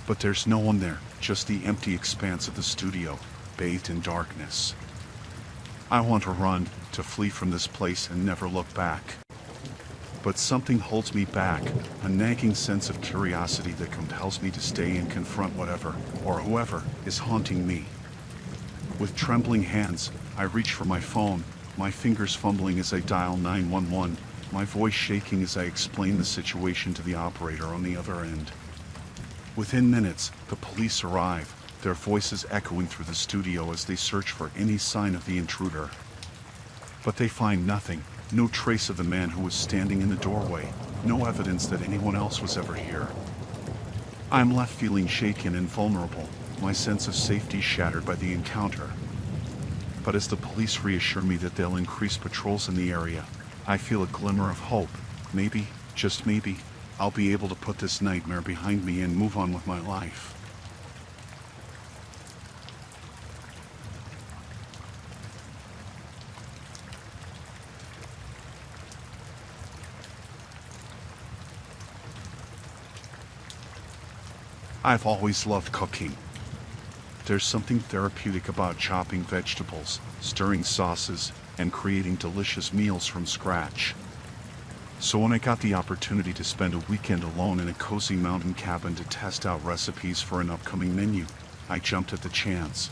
But there's no one there, just the empty expanse of the studio, bathed in darkness. I want to run, to flee from this place and never look back. But something holds me back, a nagging sense of curiosity that compels me to stay and confront whatever, or whoever, is haunting me. With trembling hands, I reach for my phone, my fingers fumbling as I dial 911, my voice shaking as I explain the situation to the operator on the other end. Within minutes, the police arrive, their voices echoing through the studio as they search for any sign of the intruder. But they find nothing, no trace of the man who was standing in the doorway, no evidence that anyone else was ever here. I'm left feeling shaken and vulnerable, my sense of safety shattered by the encounter. But as the police reassure me that they'll increase patrols in the area, I feel a glimmer of hope. Maybe, just maybe, I'll be able to put this nightmare behind me and move on with my life. I've always loved cooking. There's something therapeutic about chopping vegetables, stirring sauces, and creating delicious meals from scratch. So when I got the opportunity to spend a weekend alone in a cozy mountain cabin to test out recipes for an upcoming menu, I jumped at the chance.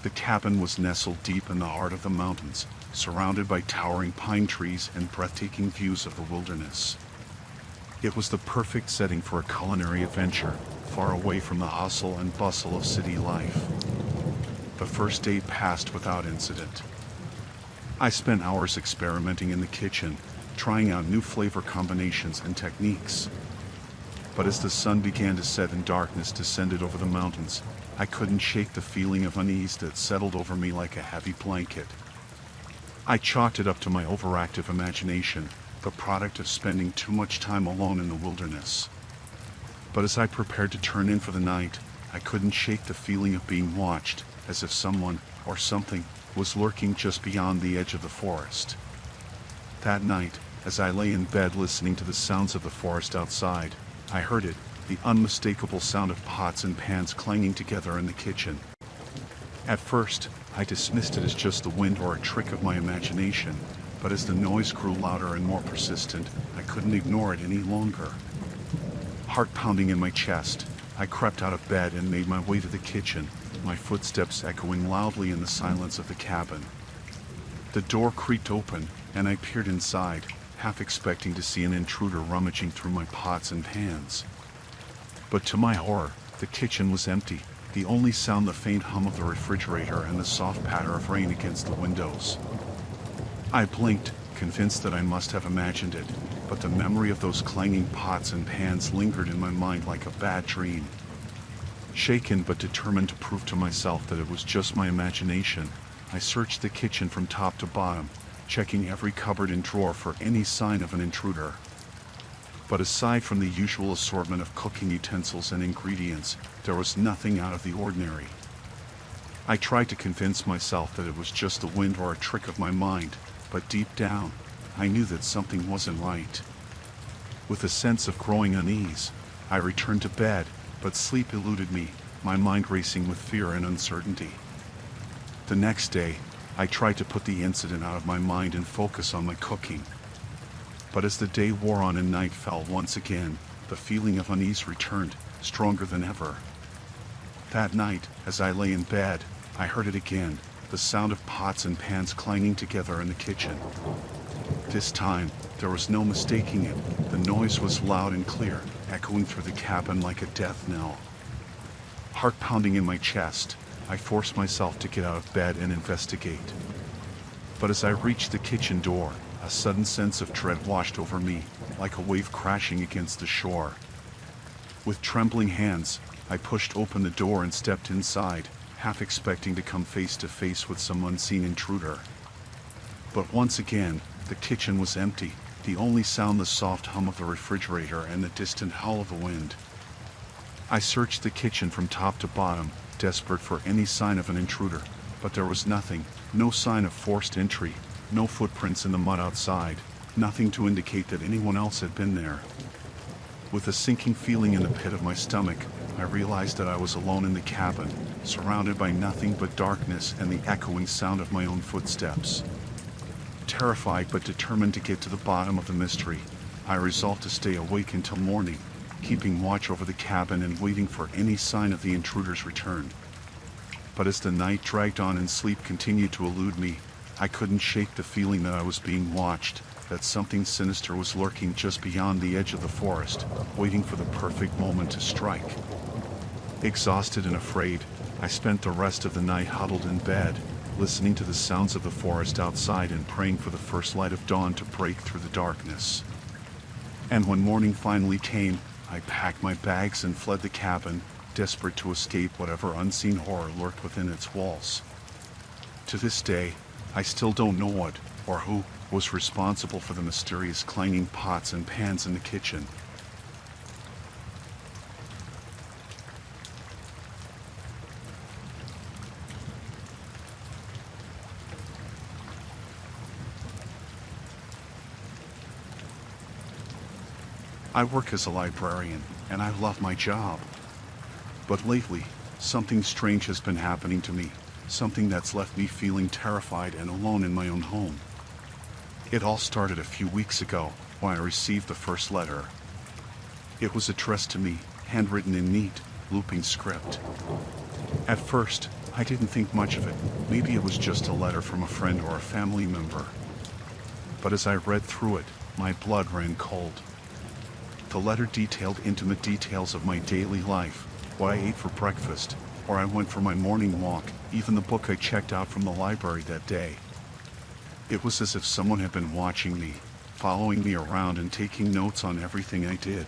The cabin was nestled deep in the heart of the mountains, surrounded by towering pine trees and breathtaking views of the wilderness. It was the perfect setting for a culinary adventure, far away from the hustle and bustle of city life. The first day passed without incident. I spent hours experimenting in the kitchen, trying out new flavor combinations and techniques. But as the sun began to set and darkness descended over the mountains, I couldn't shake the feeling of unease that settled over me like a heavy blanket. I chalked it up to my overactive imagination, the product of spending too much time alone in the wilderness. But as I prepared to turn in for the night, I couldn't shake the feeling of being watched, as if someone, or something, was lurking just beyond the edge of the forest. That night, as I lay in bed listening to the sounds of the forest outside, I heard it, the unmistakable sound of pots and pans clanging together in the kitchen. At first, I dismissed it as just the wind or a trick of my imagination, but as the noise grew louder and more persistent, I couldn't ignore it any longer. Heart pounding in my chest, I crept out of bed and made my way to the kitchen, my footsteps echoing loudly in the silence of the cabin. The door creaked open, and I peered inside, half expecting to see an intruder rummaging through my pots and pans. But to my horror, the kitchen was empty, the only sound the faint hum of the refrigerator and the soft patter of rain against the windows. I blinked, convinced that I must have imagined it, but the memory of those clanging pots and pans lingered in my mind like a bad dream. Shaken but determined to prove to myself that it was just my imagination, I searched the kitchen from top to bottom, checking every cupboard and drawer for any sign of an intruder. But aside from the usual assortment of cooking utensils and ingredients, there was nothing out of the ordinary. I tried to convince myself that it was just the wind or a trick of my mind, but deep down, I knew that something wasn't right. With a sense of growing unease, I returned to bed, but sleep eluded me, my mind racing with fear and uncertainty. The next day, I tried to put the incident out of my mind and focus on my cooking. But as the day wore on and night fell once again, the feeling of unease returned, stronger than ever. That night, as I lay in bed, I heard it again, the sound of pots and pans clanging together in the kitchen. This time, there was no mistaking it. The noise was loud and clear, echoing through the cabin like a death knell. Heart pounding in my chest, I forced myself to get out of bed and investigate. But as I reached the kitchen door, a sudden sense of dread washed over me, like a wave crashing against the shore. With trembling hands, I pushed open the door and stepped inside, half expecting to come face to face with some unseen intruder. But once again, the kitchen was empty, the only sound the soft hum of the refrigerator and the distant howl of the wind. I searched the kitchen from top to bottom, desperate for any sign of an intruder, But there was nothing, no sign of forced entry, no footprints in the mud outside, nothing to indicate that anyone else had been there. With a sinking feeling in the pit of my stomach, I realized that I was alone in the cabin, surrounded by nothing but darkness and the echoing sound of my own footsteps. Terrified but determined to get to the bottom of the mystery, I resolved to stay awake until morning, keeping watch over the cabin and waiting for any sign of the intruder's return. But as the night dragged on and sleep continued to elude me, I couldn't shake the feeling that I was being watched, that something sinister was lurking just beyond the edge of the forest, waiting for the perfect moment to strike. Exhausted and afraid, I spent the rest of the night huddled in bed, listening to the sounds of the forest outside and praying for the first light of dawn to break through the darkness. And when morning finally came, I packed my bags and fled the cabin, desperate to escape whatever unseen horror lurked within its walls. To this day, I still don't know what, or who, was responsible for the mysterious clanging pots and pans in the kitchen. I work as a librarian, and I love my job. But lately, something strange has been happening to me, something that's left me feeling terrified and alone in my own home. It all started a few weeks ago, when I received the first letter. It was addressed to me, handwritten in neat, looping script. At first, I didn't think much of it. Maybe it was just a letter from a friend or a family member. But as I read through it, my blood ran cold. The letter detailed intimate details of my daily life, what I ate for breakfast, where I went for my morning walk, even the book I checked out from the library that day. It was as if someone had been watching me, following me around and taking notes on everything I did.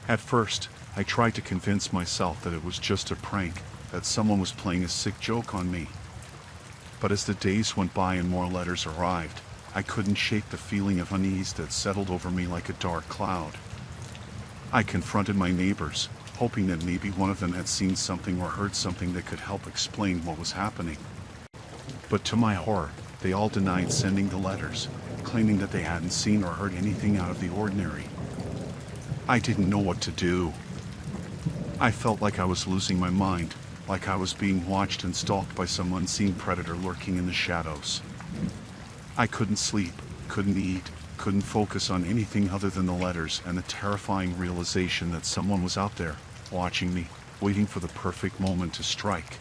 At first, I tried to convince myself that it was just a prank, that someone was playing a sick joke on me. But as the days went by and more letters arrived, I couldn't shake the feeling of unease that settled over me like a dark cloud. I confronted my neighbors, hoping that maybe one of them had seen something or heard something that could help explain what was happening. But to my horror, they all denied sending the letters, claiming that they hadn't seen or heard anything out of the ordinary. I didn't know what to do. I felt like I was losing my mind, like I was being watched and stalked by some unseen predator lurking in the shadows. I couldn't sleep, couldn't eat, couldn't focus on anything other than the letters and the terrifying realization that someone was out there, watching me, waiting for the perfect moment to strike.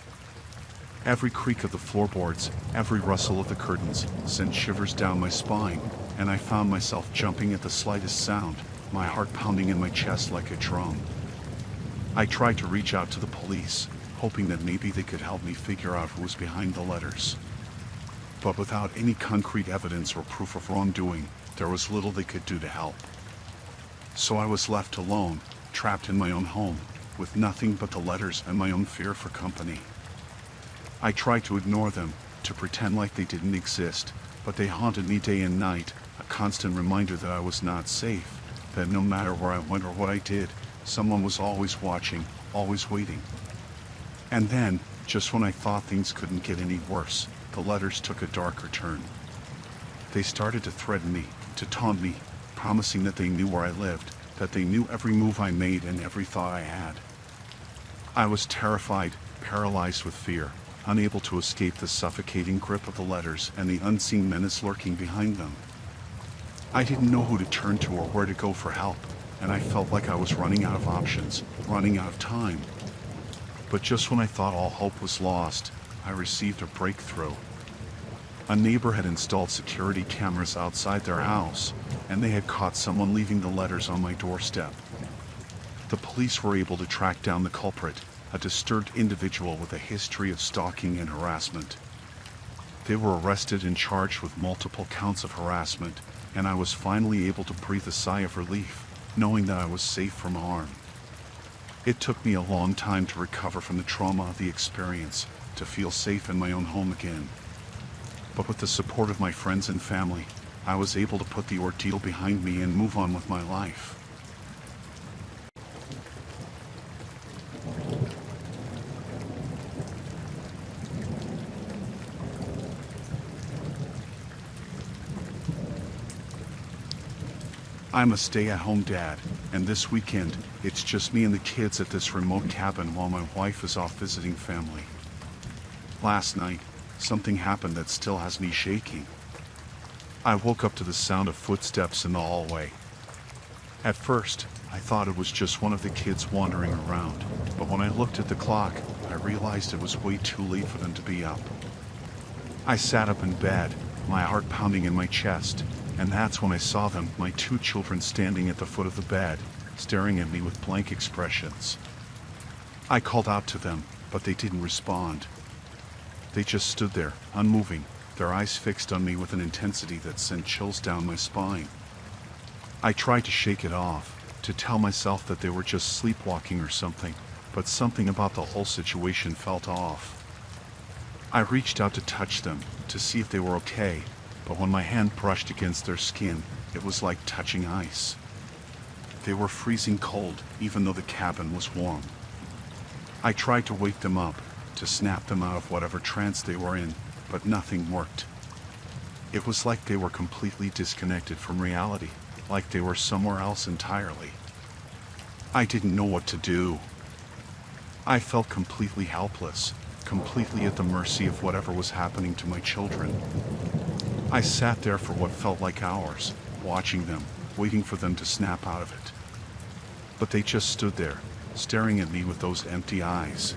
Every creak of the floorboards, every rustle of the curtains, sent shivers down my spine, and I found myself jumping at the slightest sound, my heart pounding in my chest like a drum. I tried to reach out to the police, hoping that maybe they could help me figure out who was behind the letters. But without any concrete evidence or proof of wrongdoing, there was little they could do to help. So I was left alone, trapped in my own home, with nothing but the letters and my own fear for company. I tried to ignore them, to pretend like they didn't exist, but they haunted me day and night, a constant reminder that I was not safe, that no matter where I went or what I did, someone was always watching, always waiting. And then, just when I thought things couldn't get any worse, the letters took a darker turn. They started to threaten me, to taunt me, promising that they knew where I lived, that they knew every move I made and every thought I had. I was terrified, paralyzed with fear, unable to escape the suffocating grip of the letters and the unseen menace lurking behind them. I didn't know who to turn to or where to go for help, and I felt like I was running out of options, running out of time. But just when I thought all hope was lost, I received a breakthrough. A neighbor had installed security cameras outside their house, and they had caught someone leaving the letters on my doorstep. The police were able to track down the culprit, a disturbed individual with a history of stalking and harassment. They were arrested and charged with multiple counts of harassment, and I was finally able to breathe a sigh of relief, knowing that I was safe from harm. It took me a long time to recover from the trauma of the experience, to feel safe in my own home again. But with the support of my friends and family, I was able to put the ordeal behind me and move on with my life. I'm a stay-at-home dad, and this weekend, it's just me and the kids at this remote cabin while my wife is off visiting family. Last night, something happened that still has me shaking. I woke up to the sound of footsteps in the hallway. At first, I thought it was just one of the kids wandering around, but when I looked at the clock, I realized it was way too late for them to be up. I sat up in bed, my heart pounding in my chest, and that's when I saw them, my two children standing at the foot of the bed, staring at me with blank expressions. I called out to them, but they didn't respond. They just stood there, unmoving, their eyes fixed on me with an intensity that sent chills down my spine. I tried to shake it off, to tell myself that they were just sleepwalking or something, but something about the whole situation felt off. I reached out to touch them, to see if they were okay, but when my hand brushed against their skin, it was like touching ice. They were freezing cold, even though the cabin was warm. I tried to wake them up, to snap them out of whatever trance they were in, but nothing worked. It was like they were completely disconnected from reality, like they were somewhere else entirely. I didn't know what to do. I felt completely helpless, completely at the mercy of whatever was happening to my children. I sat there for what felt like hours, watching them, waiting for them to snap out of it. But they just stood there, staring at me with those empty eyes.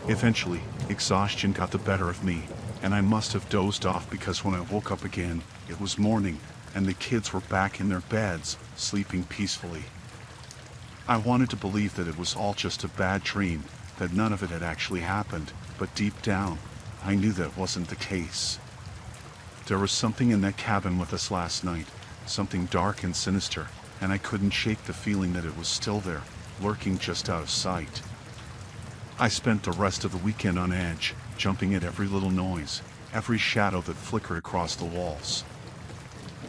Eventually, exhaustion got the better of me, and I must have dozed off because when I woke up again, it was morning, and the kids were back in their beds, sleeping peacefully. I wanted to believe that it was all just a bad dream, that none of it had actually happened, but deep down, I knew that wasn't the case. There was something in that cabin with us last night, something dark and sinister, and I couldn't shake the feeling that it was still there, lurking just out of sight. I spent the rest of the weekend on edge, jumping at every little noise, every shadow that flickered across the walls.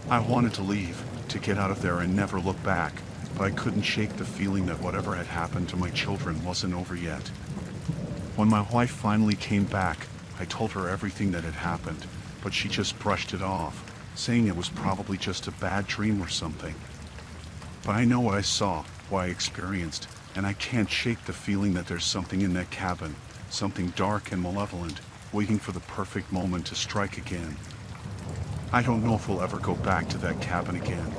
I wanted to leave, to get out of there and never look back, but I couldn't shake the feeling that whatever had happened to my children wasn't over yet. When my wife finally came back, I told her everything that had happened, but she just brushed it off, saying it was probably just a bad dream or something. But I know what I saw, what I experienced, and I can't shake the feeling that there's something in that cabin, something dark and malevolent, waiting for the perfect moment to strike again. I don't know if we'll ever go back to that cabin again.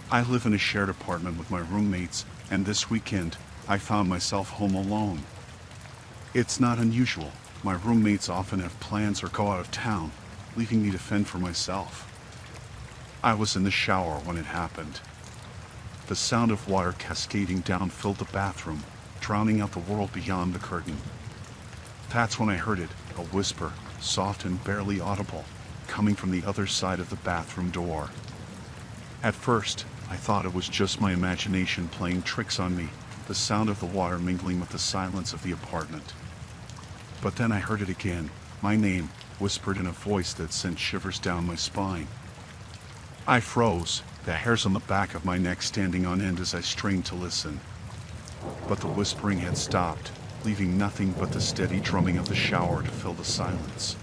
I live in a shared apartment with my roommates, and this weekend, I found myself home alone. It's not unusual. My roommates often have plans or go out of town, leaving me to fend for myself. I was in the shower when it happened. The sound of water cascading down filled the bathroom, drowning out the world beyond the curtain. That's when I heard it, a whisper, soft and barely audible, coming from the other side of the bathroom door. At first, I thought it was just my imagination playing tricks on me, the sound of the water mingling with the silence of the apartment. But then I heard it again, my name, whispered in a voice that sent shivers down my spine. I froze, the hairs on the back of my neck standing on end as I strained to listen. But the whispering had stopped, leaving nothing but the steady drumming of the shower to fill the silence.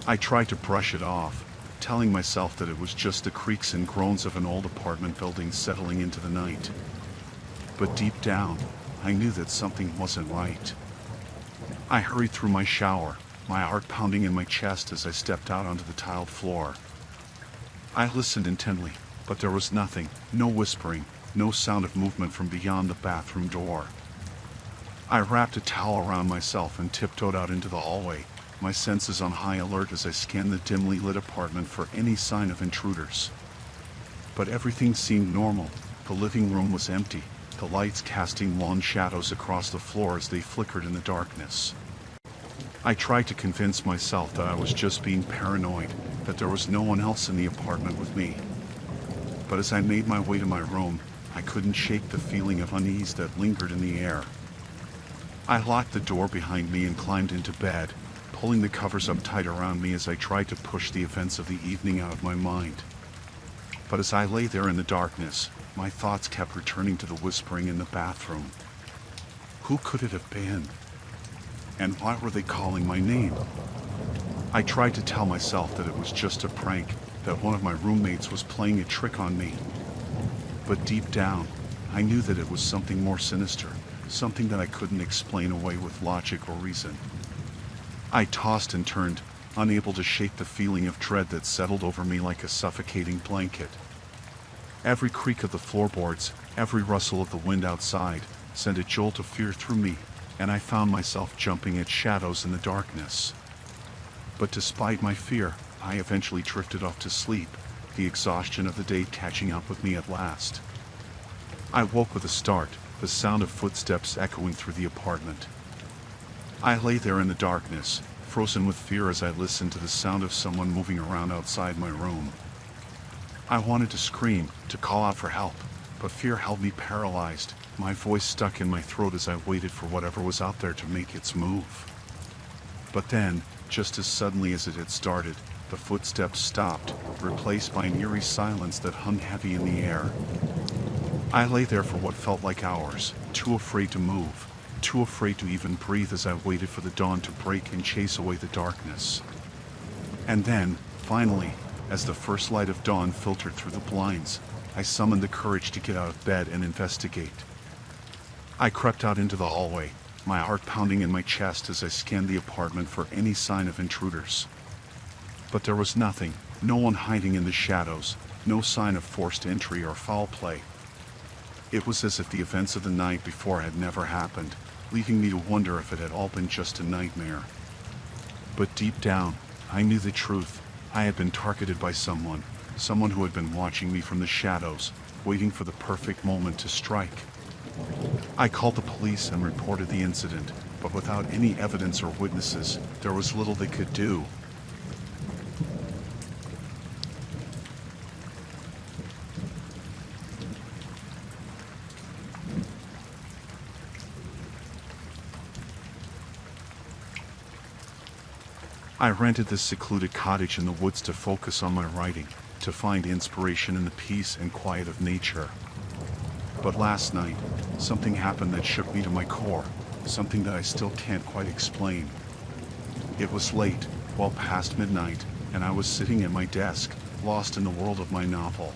I tried to brush it off, telling myself that it was just the creaks and groans of an old apartment building settling into the night. But deep down, I knew that something wasn't right. I hurried through my shower, my heart pounding in my chest as I stepped out onto the tiled floor. I listened intently, but there was nothing, no whispering, no sound of movement from beyond the bathroom door. I wrapped a towel around myself and tiptoed out into the hallway, my senses on high alert as I scanned the dimly lit apartment for any sign of intruders. But everything seemed normal. The living room was empty, the lights casting long shadows across the floor as they flickered in the darkness. I tried to convince myself that I was just being paranoid, that there was no one else in the apartment with me. But as I made my way to my room, I couldn't shake the feeling of unease that lingered in the air. I locked the door behind me and climbed into bed, pulling the covers up tight around me as I tried to push the events of the evening out of my mind. But as I lay there in the darkness, my thoughts kept returning to the whispering in the bathroom. Who could it have been? And why were they calling my name? I tried to tell myself that it was just a prank, that one of my roommates was playing a trick on me. But deep down, I knew that it was something more sinister, something that I couldn't explain away with logic or reason. I tossed and turned, unable to shake the feeling of dread that settled over me like a suffocating blanket. Every creak of the floorboards, every rustle of the wind outside, sent a jolt of fear through me, and I found myself jumping at shadows in the darkness. But despite my fear, I eventually drifted off to sleep, the exhaustion of the day catching up with me at last. I woke with a start, the sound of footsteps echoing through the apartment. I lay there in the darkness, frozen with fear as I listened to the sound of someone moving around outside my room. I wanted to scream, to call out for help, but fear held me paralyzed, my voice stuck in my throat as I waited for whatever was out there to make its move. But then, just as suddenly as it had started, the footsteps stopped, replaced by an eerie silence that hung heavy in the air. I lay there for what felt like hours, too afraid to move, too afraid to even breathe as I waited for the dawn to break and chase away the darkness. And then, finally, as the first light of dawn filtered through the blinds, I summoned the courage to get out of bed and investigate. I crept out into the hallway, my heart pounding in my chest as I scanned the apartment for any sign of intruders. But there was nothing, no one hiding in the shadows, no sign of forced entry or foul play. It was as if the events of the night before had never happened, leaving me to wonder if it had all been just a nightmare. But deep down, I knew the truth. I had been targeted by someone who had been watching me from the shadows, waiting for the perfect moment to strike. I called the police and reported the incident, but without any evidence or witnesses, there was little they could do. I rented this secluded cottage in the woods to focus on my writing, to find inspiration in the peace and quiet of nature. But last night, something happened that shook me to my core, something that I still can't quite explain. It was late, well past midnight, and I was sitting at my desk, lost in the world of my novel.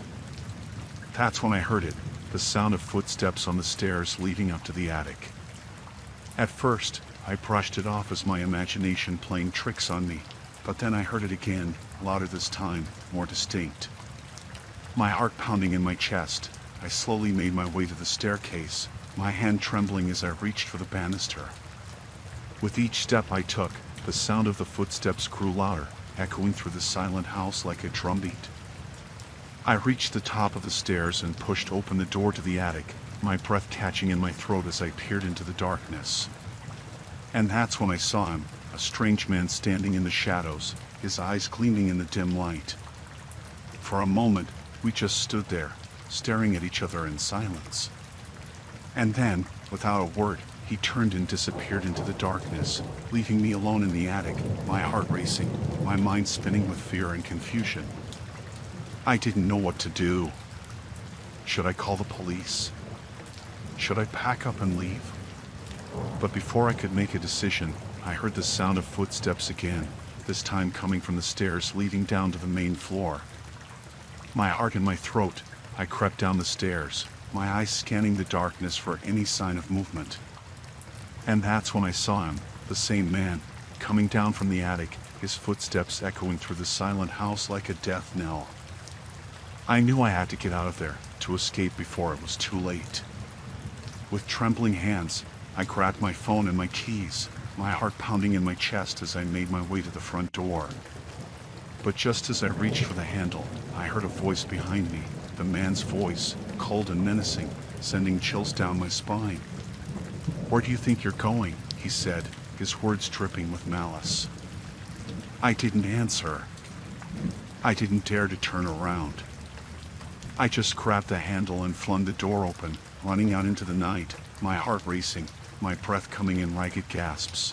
That's when I heard it, the sound of footsteps on the stairs leading up to the attic. At first, I brushed it off as my imagination playing tricks on me, but then I heard it again, louder this time, more distinct. My heart pounding in my chest, I slowly made my way to the staircase, my hand trembling as I reached for the banister. With each step I took, the sound of the footsteps grew louder, echoing through the silent house like a drumbeat. I reached the top of the stairs and pushed open the door to the attic, my breath catching in my throat as I peered into the darkness. And that's when I saw him, a strange man standing in the shadows, his eyes gleaming in the dim light. For a moment, we just stood there, staring at each other in silence. And then, without a word, he turned and disappeared into the darkness, leaving me alone in the attic, my heart racing, my mind spinning with fear and confusion. I didn't know what to do. Should I call the police? Should I pack up and leave? But before I could make a decision, I heard the sound of footsteps again, this time coming from the stairs leading down to the main floor. My heart in my throat, I crept down the stairs, my eyes scanning the darkness for any sign of movement. And that's when I saw him, the same man, coming down from the attic, his footsteps echoing through the silent house like a death knell. I knew I had to get out of there, to escape before it was too late. With trembling hands, I grabbed my phone and my keys, my heart pounding in my chest as I made my way to the front door. But just as I reached for the handle, I heard a voice behind me, the man's voice, cold and menacing, sending chills down my spine. "Where do you think you're going?" he said, his words dripping with malice. I didn't answer. I didn't dare to turn around. I just grabbed the handle and flung the door open, running out into the night, my heart racing, my breath coming in ragged gasps.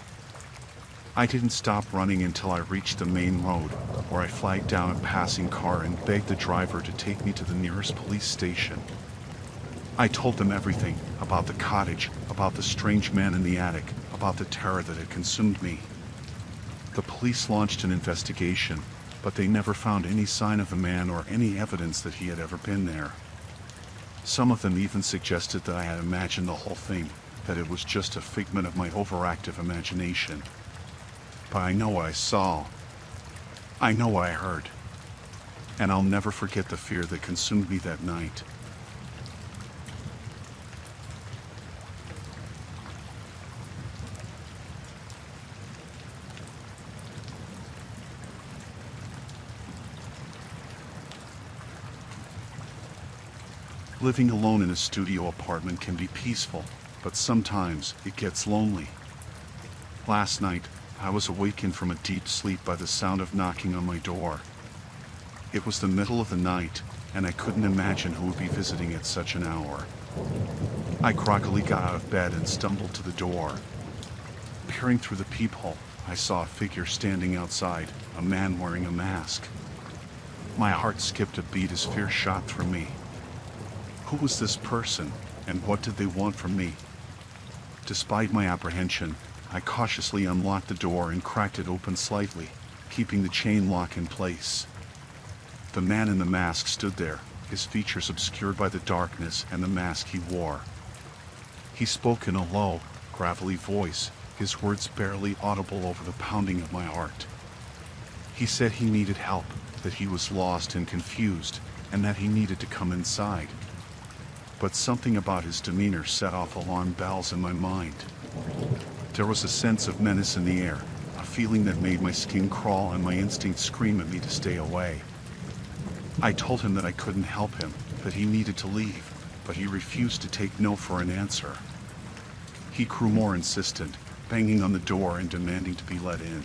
I didn't stop running until I reached the main road, where I flagged down a passing car and begged the driver to take me to the nearest police station. I told them everything about the cottage, about the strange man in the attic, about the terror that had consumed me. The police launched an investigation, but they never found any sign of the man or any evidence that he had ever been there. Some of them even suggested that I had imagined the whole thing, that it was just a figment of my overactive imagination. But I know what I saw. I know what I heard. And I'll never forget the fear that consumed me that night. Living alone in a studio apartment can be peaceful, but sometimes it gets lonely. Last night, I was awakened from a deep sleep by the sound of knocking on my door. It was the middle of the night, and I couldn't imagine who would be visiting at such an hour. I groggily got out of bed and stumbled to the door. Peering through the peephole, I saw a figure standing outside, a man wearing a mask. My heart skipped a beat as fear shot through me. Who was this person, and what did they want from me? Despite my apprehension, I cautiously unlocked the door and cracked it open slightly, keeping the chain lock in place. The man in the mask stood there, his features obscured by the darkness and the mask he wore. He spoke in a low, gravelly voice, his words barely audible over the pounding of my heart. He said he needed help, that he was lost and confused, and that he needed to come inside. But something about his demeanor set off alarm bells in my mind. There was a sense of menace in the air, a feeling that made my skin crawl and my instinct scream at me to stay away. I told him that I couldn't help him, that he needed to leave, but he refused to take no for an answer. He grew more insistent, banging on the door and demanding to be let in.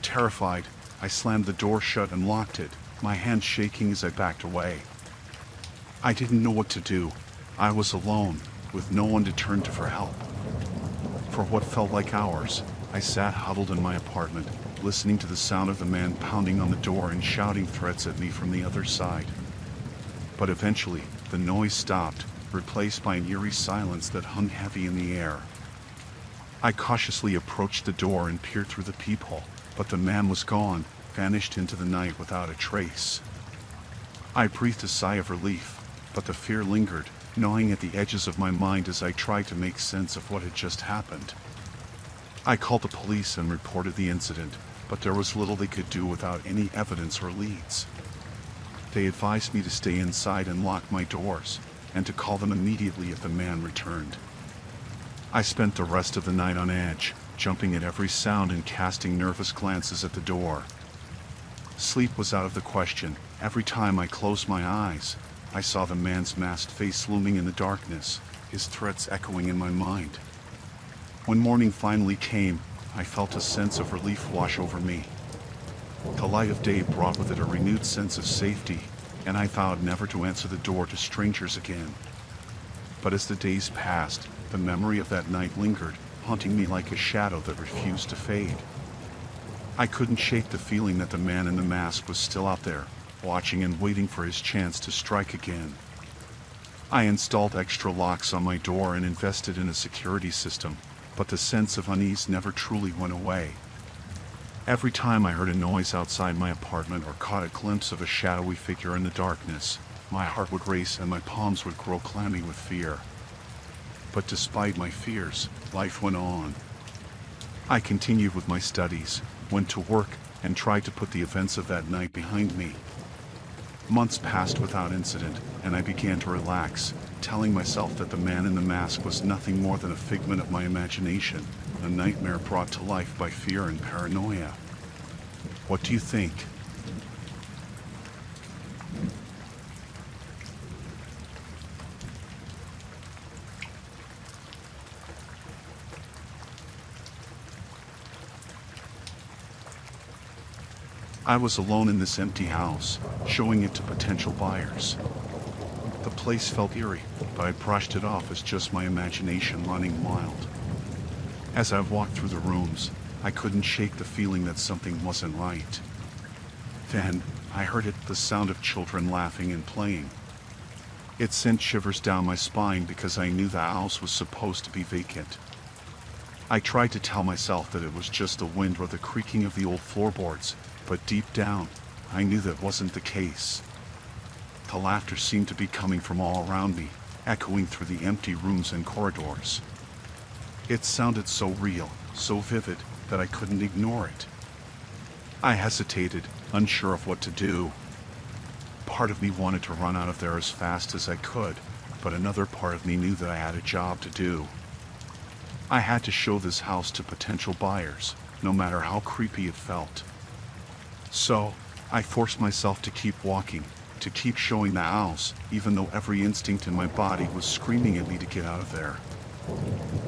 Terrified, I slammed the door shut and locked it, my hands shaking as I backed away. I didn't know what to do. I was alone, with no one to turn to for help. For what felt like hours, I sat huddled in my apartment, listening to the sound of the man pounding on the door and shouting threats at me from the other side. But eventually, the noise stopped, replaced by an eerie silence that hung heavy in the air. I cautiously approached the door and peered through the peephole, but the man was gone, vanished into the night without a trace. I breathed a sigh of relief, but the fear lingered, gnawing at the edges of my mind as I tried to make sense of what had just happened. I called the police and reported the incident, but there was little they could do without any evidence or leads. They advised me to stay inside and lock my doors, and to call them immediately if the man returned. I spent the rest of the night on edge, jumping at every sound and casting nervous glances at the door. Sleep was out of the question. Every time I closed my eyes, I saw the man's masked face looming in the darkness, his threats echoing in my mind. When morning finally came, I felt a sense of relief wash over me. The light of day brought with it a renewed sense of safety, and I vowed never to answer the door to strangers again. But as the days passed, the memory of that night lingered, haunting me like a shadow that refused to fade. I couldn't shake the feeling that the man in the mask was still out there, watching and waiting for his chance to strike again. I installed extra locks on my door and invested in a security system, but the sense of unease never truly went away. Every time I heard a noise outside my apartment or caught a glimpse of a shadowy figure in the darkness, my heart would race and my palms would grow clammy with fear. But despite my fears, life went on. I continued with my studies, went to work, and tried to put the events of that night behind me. Months passed without incident, and I began to relax, telling myself that the man in the mask was nothing more than a figment of my imagination, a nightmare brought to life by fear and paranoia. What do you think? I was alone in this empty house, showing it to potential buyers. The place felt eerie, but I brushed it off as just my imagination running wild. As I walked through the rooms, I couldn't shake the feeling that something wasn't right. Then, I heard it, the sound of children laughing and playing. It sent shivers down my spine because I knew the house was supposed to be vacant. I tried to tell myself that it was just the wind or the creaking of the old floorboards, but deep down, I knew that wasn't the case. The laughter seemed to be coming from all around me, echoing through the empty rooms and corridors. It sounded so real, so vivid, that I couldn't ignore it. I hesitated, unsure of what to do. Part of me wanted to run out of there as fast as I could, but another part of me knew that I had a job to do. I had to show this house to potential buyers, no matter how creepy it felt. So, I forced myself to keep walking, to keep showing the house, even though every instinct in my body was screaming at me to get out of there.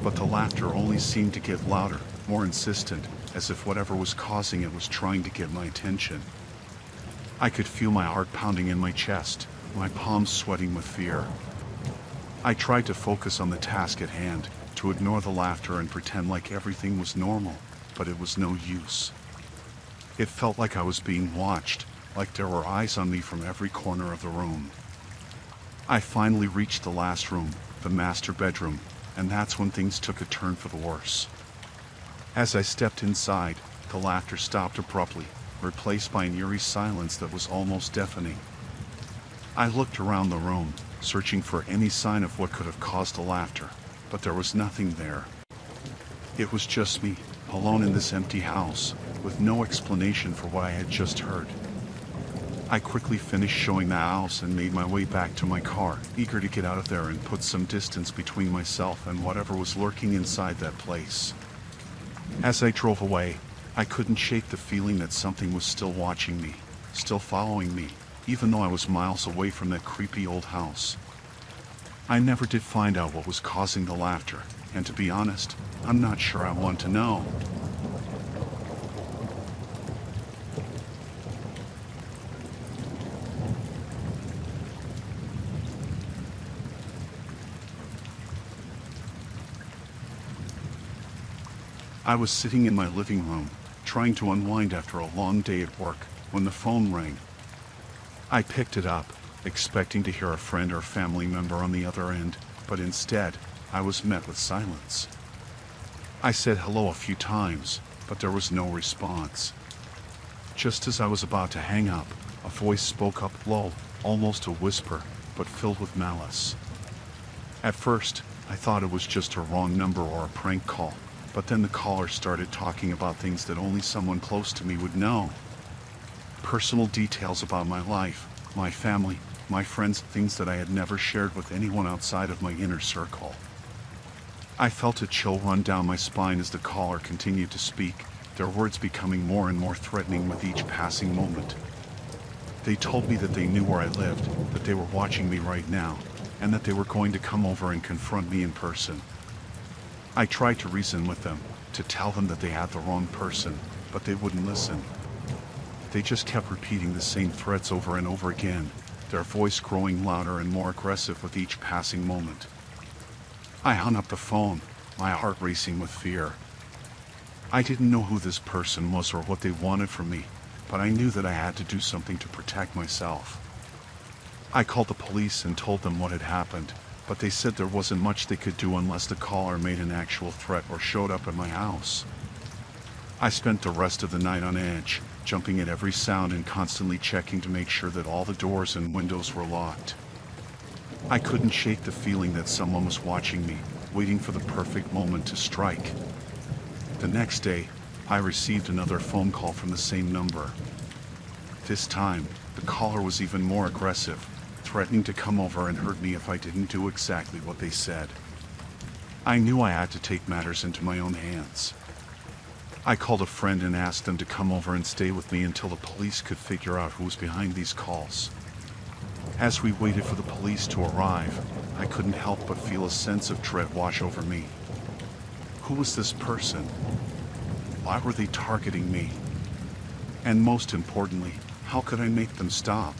But the laughter only seemed to get louder, more insistent, as if whatever was causing it was trying to get my attention. I could feel my heart pounding in my chest, my palms sweating with fear. I tried to focus on the task at hand, to ignore the laughter and pretend like everything was normal, but it was no use. It felt like I was being watched, like there were eyes on me from every corner of the room. I finally reached the last room, the master bedroom, and that's when things took a turn for the worse. As I stepped inside, the laughter stopped abruptly, replaced by an eerie silence that was almost deafening. I looked around the room, searching for any sign of what could have caused the laughter, but there was nothing there. It was just me, alone in this empty house, with no explanation for what I had just heard. I quickly finished showing the house and made my way back to my car, eager to get out of there and put some distance between myself and whatever was lurking inside that place. As I drove away, I couldn't shake the feeling that something was still watching me, still following me, even though I was miles away from that creepy old house. I never did find out what was causing the laughter, and to be honest, I'm not sure I want to know. I was sitting in my living room, trying to unwind after a long day at work, when the phone rang. I picked it up, expecting to hear a friend or family member on the other end, but instead, I was met with silence. I said hello a few times, but there was no response. Just as I was about to hang up, a voice spoke up low, almost a whisper, but filled with malice. At first, I thought it was just a wrong number or a prank call, but then the caller started talking about things that only someone close to me would know. Personal details about my life, my family, my friends, things that I had never shared with anyone outside of my inner circle. I felt a chill run down my spine as the caller continued to speak, their words becoming more and more threatening with each passing moment. They told me that they knew where I lived, that they were watching me right now, and that they were going to come over and confront me in person. I tried to reason with them, to tell them that they had the wrong person, but they wouldn't listen. They just kept repeating the same threats over and over again, their voice growing louder and more aggressive with each passing moment. I hung up the phone, my heart racing with fear. I didn't know who this person was or what they wanted from me, but I knew that I had to do something to protect myself. I called the police and told them what had happened, but they said there wasn't much they could do unless the caller made an actual threat or showed up at my house. I spent the rest of the night on edge, jumping at every sound and constantly checking to make sure that all the doors and windows were locked. I couldn't shake the feeling that someone was watching me, waiting for the perfect moment to strike. The next day, I received another phone call from the same number. This time, the caller was even more aggressive, threatening to come over and hurt me if I didn't do exactly what they said. I knew I had to take matters into my own hands. I called a friend and asked them to come over and stay with me until the police could figure out who was behind these calls. As we waited for the police to arrive, I couldn't help but feel a sense of dread wash over me. Who was this person? Why were they targeting me? And most importantly, how could I make them stop?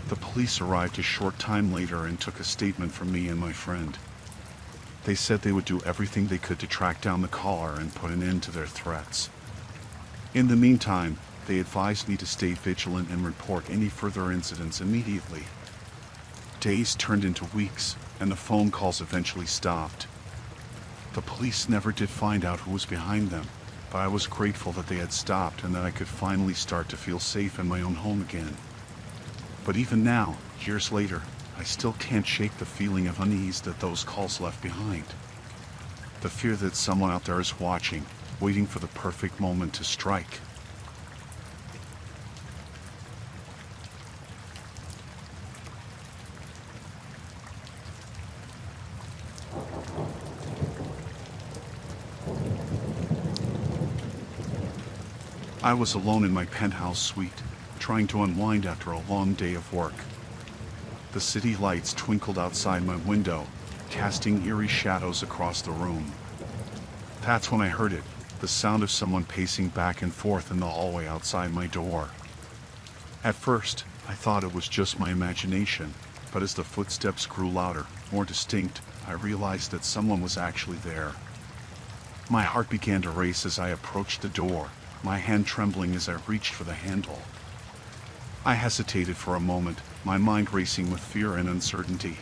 The police arrived a short time later and took a statement from me and my friend. They said they would do everything they could to track down the caller and put an end to their threats. In the meantime, they advised me to stay vigilant and report any further incidents immediately. Days turned into weeks, and the phone calls eventually stopped. The police never did find out who was behind them, but I was grateful that they had stopped and that I could finally start to feel safe in my own home again. But even now, years later, I still can't shake the feeling of unease that those calls left behind. The fear that someone out there is watching, waiting for the perfect moment to strike. I was alone in my penthouse suite, trying to unwind after a long day of work. The city lights twinkled outside my window, casting eerie shadows across the room. That's when I heard it, the sound of someone pacing back and forth in the hallway outside my door. At first, I thought it was just my imagination, but as the footsteps grew louder, more distinct, I realized that someone was actually there. My heart began to race as I approached the door, my hand trembling as I reached for the handle. I hesitated for a moment, my mind racing with fear and uncertainty.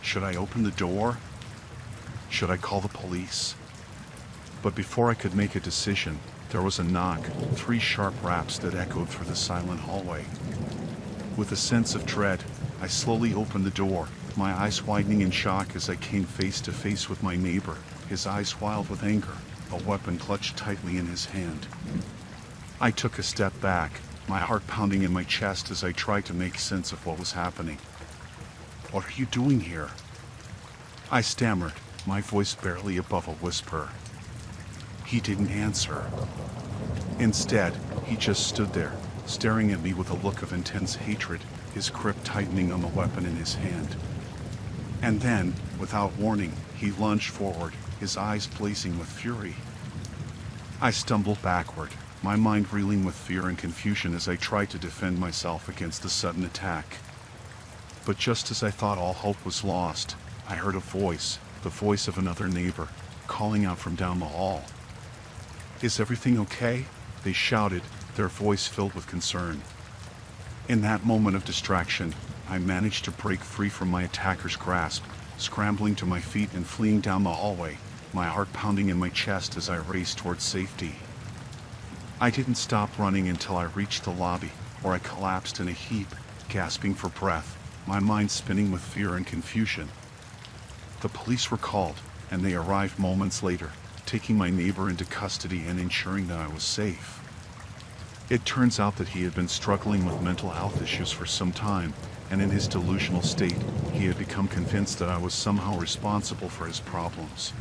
Should I open the door? Should I call the police? But before I could make a decision, there was a knock, 3 sharp raps that echoed through the silent hallway. With a sense of dread, I slowly opened the door, my eyes widening in shock as I came face to face with my neighbor, his eyes wild with anger, a weapon clutched tightly in his hand. I took a step back, my heart pounding in my chest as I tried to make sense of what was happening. "What are you doing here?" I stammered, my voice barely above a whisper. He didn't answer. Instead, he just stood there, staring at me with a look of intense hatred, his grip tightening on the weapon in his hand. And then, without warning, he lunged forward, his eyes blazing with fury. I stumbled backward, my mind reeling with fear and confusion as I tried to defend myself against the sudden attack. But just as I thought all hope was lost, I heard a voice, the voice of another neighbor, calling out from down the hall. "Is everything okay?" they shouted, their voice filled with concern. In that moment of distraction, I managed to break free from my attacker's grasp, scrambling to my feet and fleeing down the hallway, my heart pounding in my chest as I raced towards safety. I didn't stop running until I reached the lobby, where I collapsed in a heap, gasping for breath, my mind spinning with fear and confusion. The police were called, and they arrived moments later, taking my neighbor into custody and ensuring that I was safe. It turns out that he had been struggling with mental health issues for some time, and in his delusional state, he had become convinced that I was somehow responsible for his problems.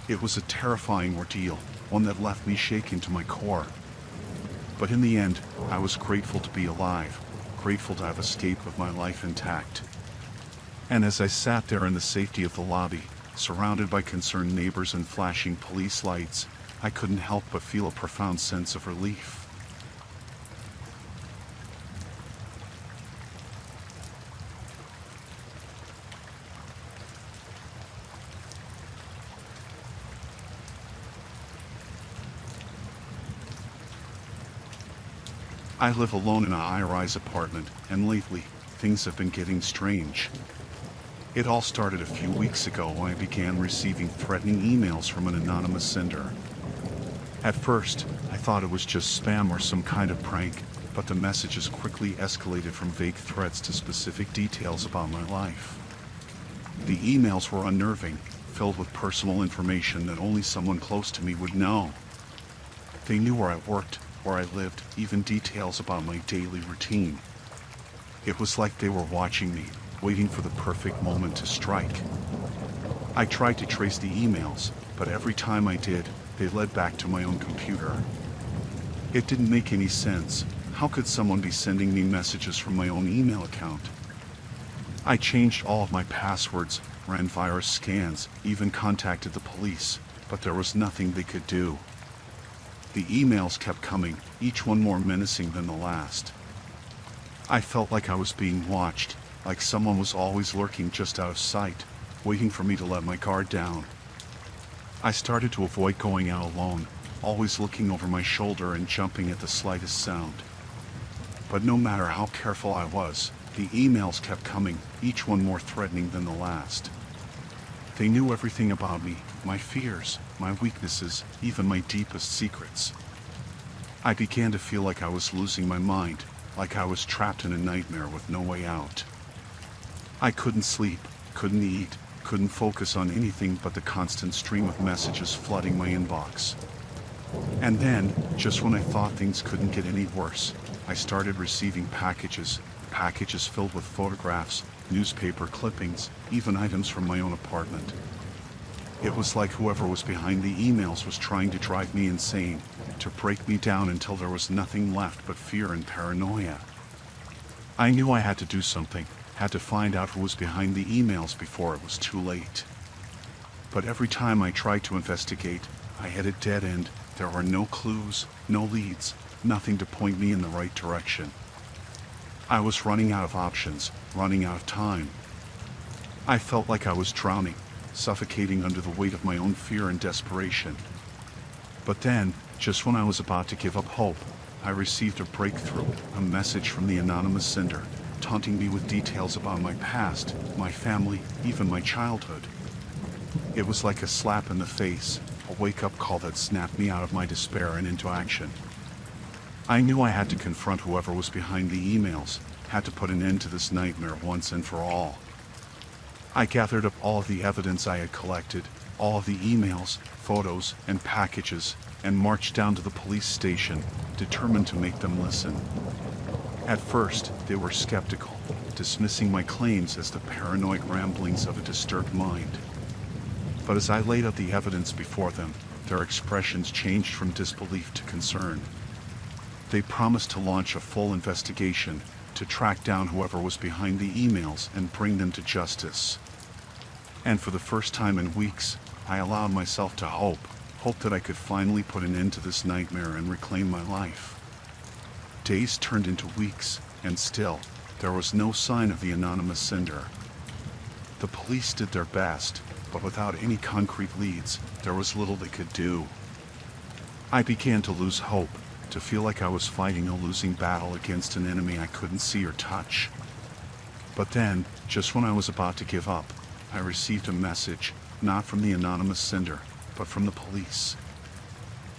It was a terrifying ordeal, one that left me shaken to my core. But in the end, I was grateful to be alive, grateful to have escaped with my life intact. And as I sat there in the safety of the lobby, surrounded by concerned neighbors and flashing police lights, I couldn't help but feel a profound sense of relief. I live alone in a high-rise apartment, and lately, things have been getting strange. It all started a few weeks ago when I began receiving threatening emails from an anonymous sender. At first, I thought it was just spam or some kind of prank, but the messages quickly escalated from vague threats to specific details about my life. The emails were unnerving, filled with personal information that only someone close to me would know. They knew where I worked, where I lived, even details about my daily routine. It was like they were watching me, waiting for the perfect moment to strike. I tried to trace the emails, but every time I did, they led back to my own computer. It didn't make any sense. How could someone be sending me messages from my own email account? I changed all of my passwords, ran virus scans, even contacted the police, but there was nothing they could do. The emails kept coming, each one more menacing than the last. I felt like I was being watched, like someone was always lurking just out of sight, waiting for me to let my guard down. I started to avoid going out alone, always looking over my shoulder and jumping at the slightest sound. But no matter how careful I was, the emails kept coming, each one more threatening than the last. They knew everything about me, my fears, my weaknesses, even my deepest secrets. I began to feel like I was losing my mind, like I was trapped in a nightmare with no way out. I couldn't sleep, couldn't eat, couldn't focus on anything but the constant stream of messages flooding my inbox. And then, just when I thought things couldn't get any worse, I started receiving packages filled with photographs, newspaper clippings, even items from my own apartment. It was like whoever was behind the emails was trying to drive me insane, to break me down until there was nothing left but fear and paranoia. I knew I had to do something, had to find out who was behind the emails before it was too late. But every time I tried to investigate, I hit a dead end. There were no clues, no leads, nothing to point me in the right direction. I was running out of options, running out of time. I felt like I was drowning, suffocating under the weight of my own fear and desperation. But then, just when I was about to give up hope, I received a breakthrough, a message from the anonymous sender, taunting me with details about my past, my family, even my childhood. It was like a slap in the face, a wake-up call that snapped me out of my despair and into action. I knew I had to confront whoever was behind the emails, had to put an end to this nightmare once and for all. I gathered up all of the evidence I had collected, all of the emails, photos, and packages, and marched down to the police station, determined to make them listen. At first, they were skeptical, dismissing my claims as the paranoid ramblings of a disturbed mind. But as I laid out the evidence before them, their expressions changed from disbelief to concern. They promised to launch a full investigation, to track down whoever was behind the emails and bring them to justice. And for the first time in weeks, I allowed myself to hope that I could finally put an end to this nightmare and reclaim my life. Days turned into weeks, and still, there was no sign of the anonymous sender. The police did their best, but without any concrete leads, there was little they could do. I began to lose hope, to feel like I was fighting a losing battle against an enemy I couldn't see or touch. But then, just when I was about to give up, I received a message, not from the anonymous sender, but from the police.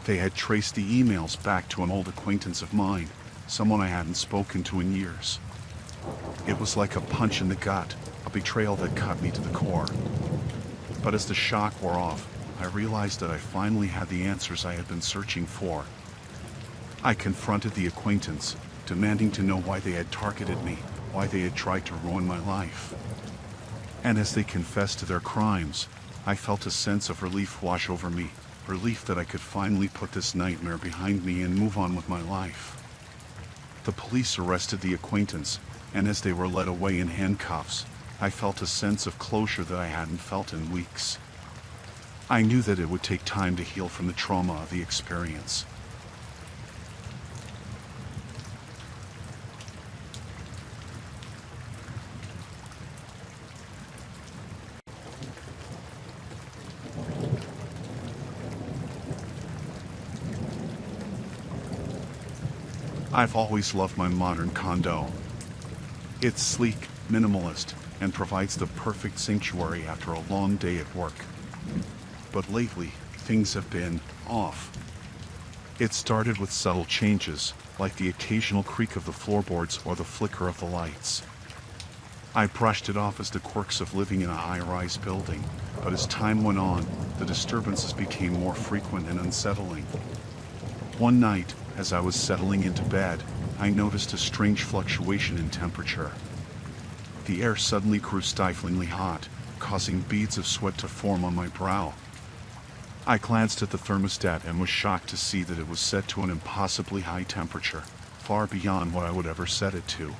They had traced the emails back to an old acquaintance of mine, someone I hadn't spoken to in years. It was like a punch in the gut, a betrayal that cut me to the core. But as the shock wore off, I realized that I finally had the answers I had been searching for. I confronted the acquaintance, demanding to know why they had targeted me, why they had tried to ruin my life. And as they confessed to their crimes, I felt a sense of relief wash over me, relief that I could finally put this nightmare behind me and move on with my life. The police arrested the acquaintance, and as they were led away in handcuffs, I felt a sense of closure that I hadn't felt in weeks. I knew that it would take time to heal from the trauma of the experience. I've always loved my modern condo. It's sleek, minimalist, and provides the perfect sanctuary after a long day at work. But lately, things have been off. It started with subtle changes, like the occasional creak of the floorboards or the flicker of the lights. I brushed it off as the quirks of living in a high-rise building, but as time went on, the disturbances became more frequent and unsettling. One night, as I was settling into bed, I noticed a strange fluctuation in temperature. The air suddenly grew stiflingly hot, causing beads of sweat to form on my brow. I glanced at the thermostat and was shocked to see that it was set to an impossibly high temperature, far beyond what I would ever set it to.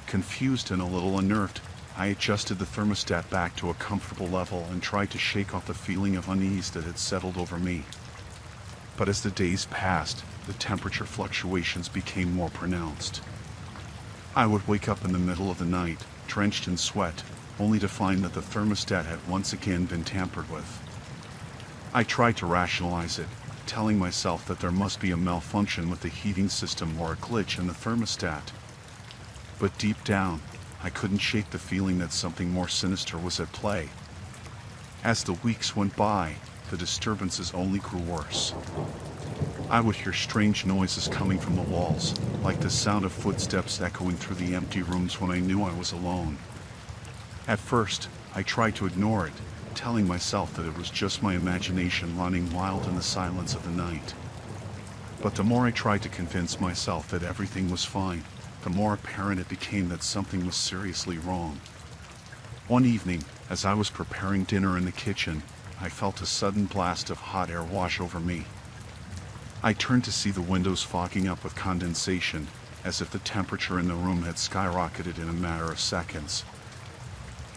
Confused and a little unnerved, I adjusted the thermostat back to a comfortable level and tried to shake off the feeling of unease that had settled over me. But as the days passed, the temperature fluctuations became more pronounced. I would wake up in the middle of the night, drenched in sweat, only to find that the thermostat had once again been tampered with. I tried to rationalize it, telling myself that there must be a malfunction with the heating system or a glitch in the thermostat. But deep down, I couldn't shake the feeling that something more sinister was at play. As the weeks went by, the disturbances only grew worse. I would hear strange noises coming from the walls, like the sound of footsteps echoing through the empty rooms when I knew I was alone. At first, I tried to ignore it, telling myself that it was just my imagination running wild in the silence of the night. But the more I tried to convince myself that everything was fine, the more apparent it became that something was seriously wrong. One evening, as I was preparing dinner in the kitchen, I felt a sudden blast of hot air wash over me. I turned to see the windows fogging up with condensation, as if the temperature in the room had skyrocketed in a matter of seconds.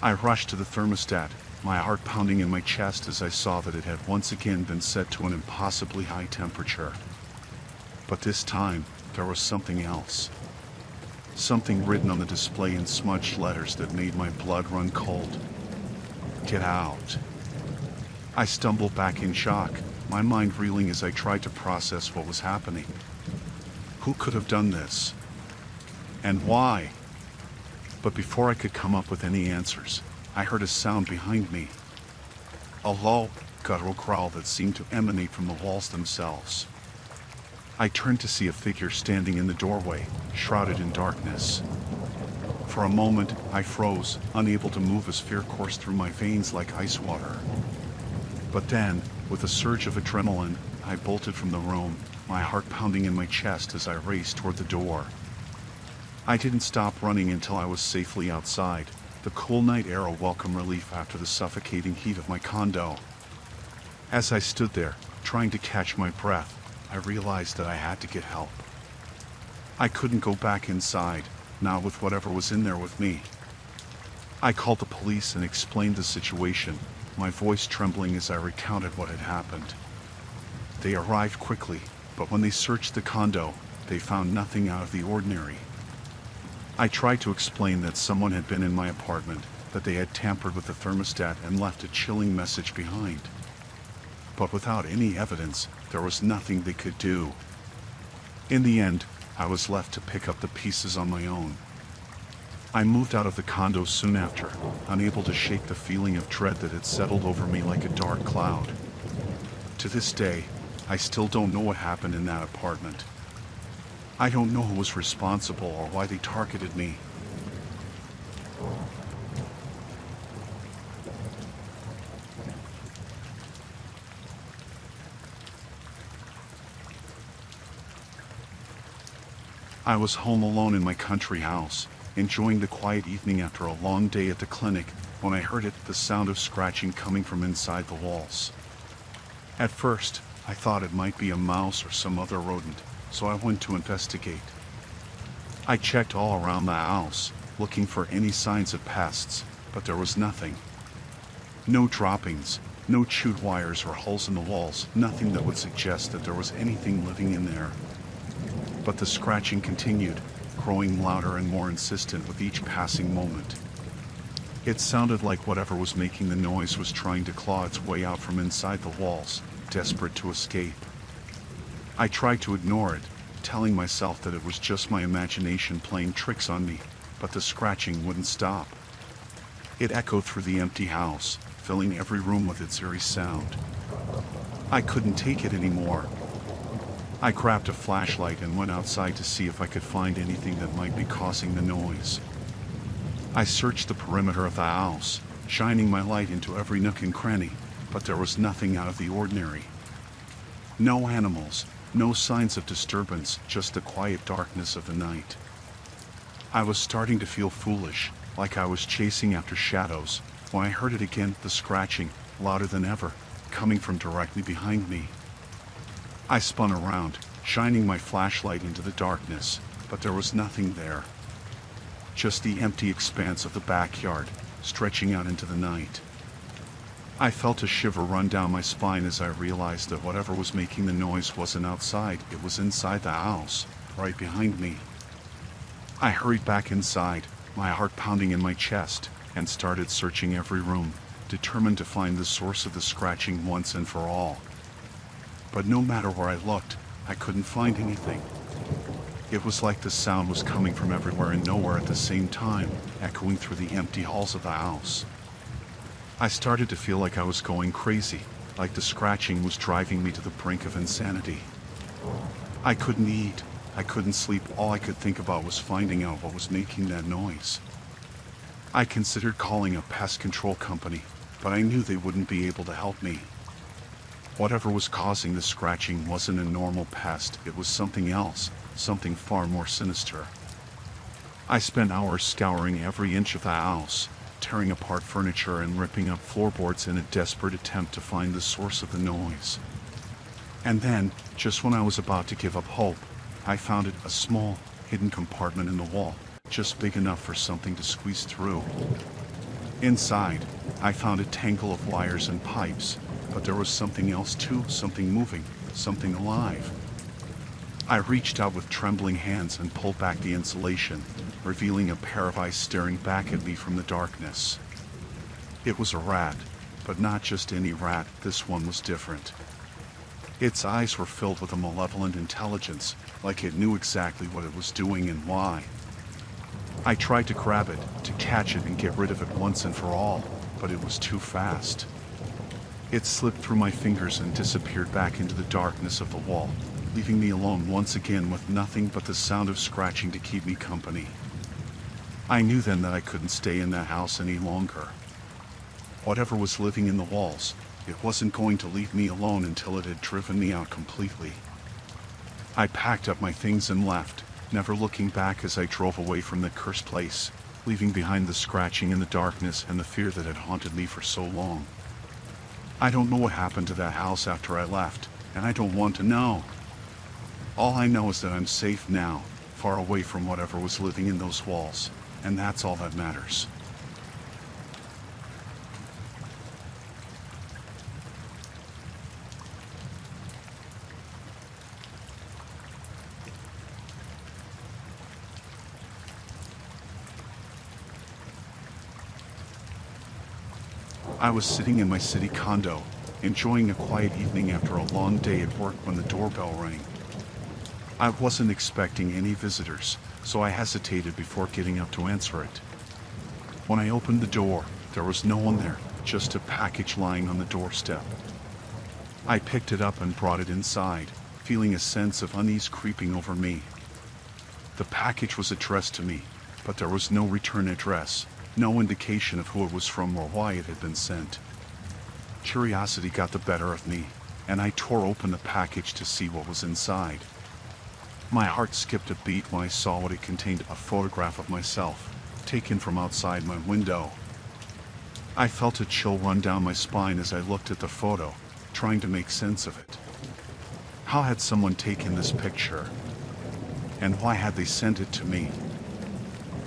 I rushed to the thermostat, my heart pounding in my chest as I saw that it had once again been set to an impossibly high temperature. But this time, there was something else. Something written on the display in smudged letters that made my blood run cold. Get out. I stumbled back in shock, my mind reeling as I tried to process what was happening. Who could have done this? And why? But before I could come up with any answers, I heard a sound behind me. A low, guttural growl that seemed to emanate from the walls themselves. I turned to see a figure standing in the doorway, shrouded in darkness. For a moment, I froze, unable to move as fear coursed through my veins like ice water. But then, with a surge of adrenaline, I bolted from the room, my heart pounding in my chest as I raced toward the door. I didn't stop running until I was safely outside, the cool night air a welcome relief after the suffocating heat of my condo. As I stood there, trying to catch my breath, I realized that I had to get help. I couldn't go back inside, not with whatever was in there with me. I called the police and explained the situation, my voice trembling as I recounted what had happened. They arrived quickly, but when they searched the condo, they found nothing out of the ordinary. I tried to explain that someone had been in my apartment, that they had tampered with the thermostat and left a chilling message behind. But without any evidence, there was nothing they could do. In the end, I was left to pick up the pieces on my own. I moved out of the condo soon after, unable to shake the feeling of dread that had settled over me like a dark cloud. To this day, I still don't know what happened in that apartment. I don't know who was responsible or why they targeted me. I was home alone in my country house, enjoying the quiet evening after a long day at the clinic, when I heard the sound of scratching coming from inside the walls. At first, I thought it might be a mouse or some other rodent, so I went to investigate. I checked all around the house, looking for any signs of pests, but there was nothing. No droppings, no chewed wires or holes in the walls, nothing that would suggest that there was anything living in there. But the scratching continued, growing louder and more insistent with each passing moment. It sounded like whatever was making the noise was trying to claw its way out from inside the walls, desperate to escape. I tried to ignore it, telling myself that it was just my imagination playing tricks on me, but the scratching wouldn't stop. It echoed through the empty house, filling every room with its eerie sound. I couldn't take it anymore. I grabbed a flashlight and went outside to see if I could find anything that might be causing the noise. I searched the perimeter of the house, shining my light into every nook and cranny, but there was nothing out of the ordinary. No animals, no signs of disturbance, just the quiet darkness of the night. I was starting to feel foolish, like I was chasing after shadows, when I heard it again, the scratching, louder than ever, coming from directly behind me. I spun around, shining my flashlight into the darkness, but there was nothing there. Just the empty expanse of the backyard, stretching out into the night. I felt a shiver run down my spine as I realized that whatever was making the noise wasn't outside, it was inside the house, right behind me. I hurried back inside, my heart pounding in my chest, and started searching every room, determined to find the source of the scratching once and for all. But no matter where I looked, I couldn't find anything. It was like the sound was coming from everywhere and nowhere at the same time, echoing through the empty halls of the house. I started to feel like I was going crazy, like the scratching was driving me to the brink of insanity. I couldn't eat, I couldn't sleep, all I could think about was finding out what was making that noise. I considered calling a pest control company, but I knew they wouldn't be able to help me. Whatever was causing the scratching wasn't a normal pest, it was something else, something far more sinister. I spent hours scouring every inch of the house, tearing apart furniture and ripping up floorboards in a desperate attempt to find the source of the noise. And then, just when I was about to give up hope, I found a small, hidden compartment in the wall, just big enough for something to squeeze through. Inside, I found a tangle of wires and pipes, but there was something else too, something moving, something alive. I reached out with trembling hands and pulled back the insulation, revealing a pair of eyes staring back at me from the darkness. It was a rat, but not just any rat, this one was different. Its eyes were filled with a malevolent intelligence, like it knew exactly what it was doing and why. I tried to grab it, to catch it and get rid of it once and for all, but it was too fast. It slipped through my fingers and disappeared back into the darkness of the wall, leaving me alone once again with nothing but the sound of scratching to keep me company. I knew then that I couldn't stay in that house any longer. Whatever was living in the walls, it wasn't going to leave me alone until it had driven me out completely. I packed up my things and left, never looking back as I drove away from the cursed place, leaving behind the scratching in the darkness and the fear that had haunted me for so long. I don't know what happened to that house after I left, and I don't want to know. All I know is that I'm safe now, far away from whatever was living in those walls, and that's all that matters. I was sitting in my city condo, enjoying a quiet evening after a long day at work when the doorbell rang. I wasn't expecting any visitors, so I hesitated before getting up to answer it. When I opened the door, there was no one there, just a package lying on the doorstep. I picked it up and brought it inside, feeling a sense of unease creeping over me. The package was addressed to me, but there was no return address, no indication of who it was from or why it had been sent. Curiosity got the better of me, and I tore open the package to see what was inside. My heart skipped a beat when I saw what it contained: a photograph of myself, taken from outside my window. I felt a chill run down my spine as I looked at the photo, trying to make sense of it. How had someone taken this picture? And why had they sent it to me?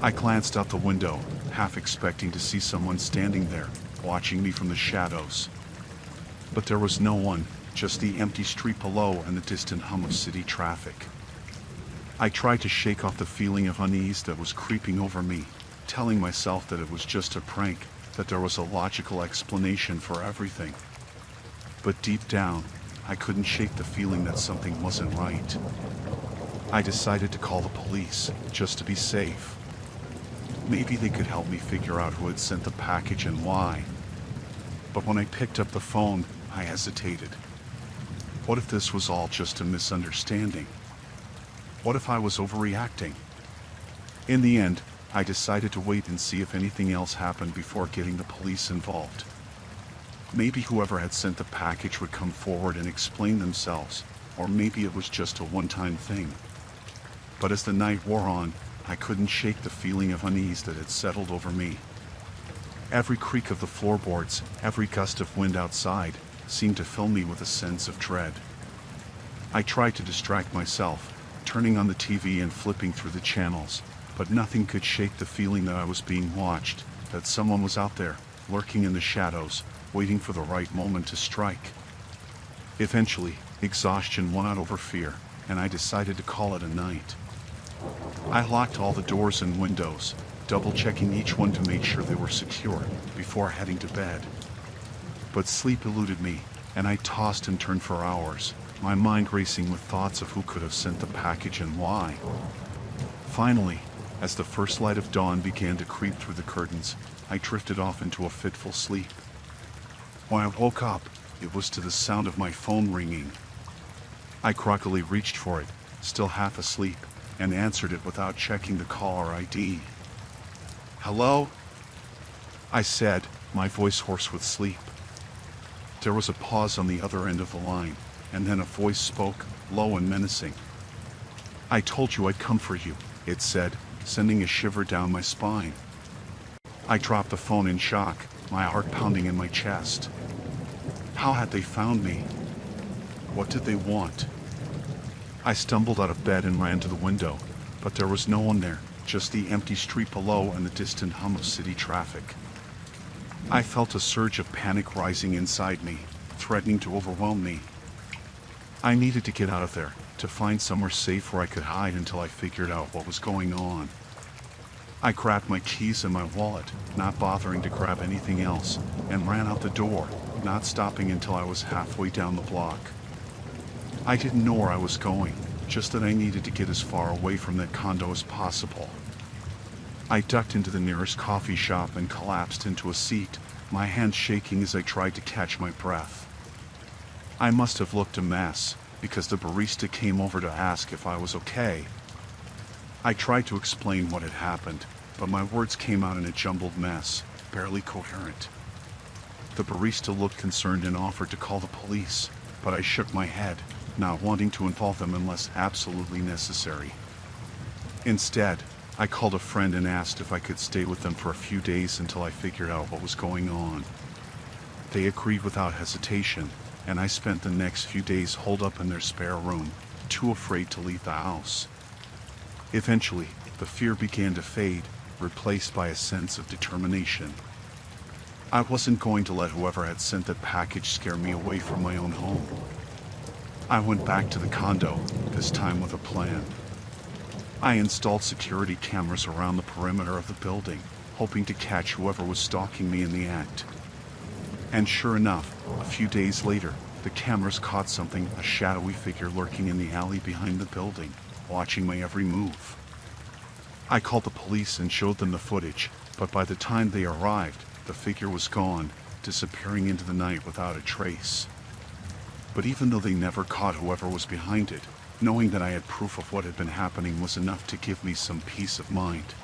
I glanced out the window, half expecting to see someone standing there, watching me from the shadows. But there was no one, just the empty street below and the distant hum of city traffic. I tried to shake off the feeling of unease that was creeping over me, telling myself that it was just a prank, that there was a logical explanation for everything. But deep down, I couldn't shake the feeling that something wasn't right. I decided to call the police, just to be safe. Maybe they could help me figure out who had sent the package and why. But when I picked up the phone, I hesitated. What if this was all just a misunderstanding? What if I was overreacting? In the end, I decided to wait and see if anything else happened before getting the police involved. Maybe whoever had sent the package would come forward and explain themselves, or maybe it was just a one-time thing. But as the night wore on, I couldn't shake the feeling of unease that had settled over me. Every creak of the floorboards, every gust of wind outside, seemed to fill me with a sense of dread. I tried to distract myself, turning on the TV and flipping through the channels, but nothing could shake the feeling that I was being watched, that someone was out there, lurking in the shadows, waiting for the right moment to strike. Eventually, exhaustion won out over fear, and I decided to call it a night. I locked all the doors and windows, double-checking each one to make sure they were secure before heading to bed. But sleep eluded me, and I tossed and turned for hours, my mind racing with thoughts of who could have sent the package and why. Finally, as the first light of dawn began to creep through the curtains, I drifted off into a fitful sleep. When I woke up, it was to the sound of my phone ringing. I crockily reached for it, still half asleep, and answered it without checking the caller ID. "Hello?" I said, my voice hoarse with sleep. There was a pause on the other end of the line, and then a voice spoke, low and menacing. "I told you I'd come for you," it said, sending a shiver down my spine. I dropped the phone in shock, my heart pounding in my chest. How had they found me? What did they want? I stumbled out of bed and ran to the window, but there was no one there, just the empty street below and the distant hum of city traffic. I felt a surge of panic rising inside me, threatening to overwhelm me. I needed to get out of there, to find somewhere safe where I could hide until I figured out what was going on. I grabbed my keys and my wallet, not bothering to grab anything else, and ran out the door, not stopping until I was halfway down the block. I didn't know where I was going, just that I needed to get as far away from that condo as possible. I ducked into the nearest coffee shop and collapsed into a seat, my hands shaking as I tried to catch my breath. I must have looked a mess, because the barista came over to ask if I was okay. I tried to explain what had happened, but my words came out in a jumbled mess, barely coherent. The barista looked concerned and offered to call the police, but I shook my head, not wanting to involve them unless absolutely necessary. Instead, I called a friend and asked if I could stay with them for a few days until I figured out what was going on. They agreed without hesitation, and I spent the next few days holed up in their spare room, too afraid to leave the house. Eventually, the fear began to fade, replaced by a sense of determination. I wasn't going to let whoever had sent that package scare me away from my own home. I went back to the condo, this time with a plan. I installed security cameras around the perimeter of the building, hoping to catch whoever was stalking me in the act. And sure enough, a few days later, the cameras caught something, a shadowy figure lurking in the alley behind the building, watching my every move. I called the police and showed them the footage, but by the time they arrived, the figure was gone, disappearing into the night without a trace. But even though they never caught whoever was behind it, knowing that I had proof of what had been happening was enough to give me some peace of mind.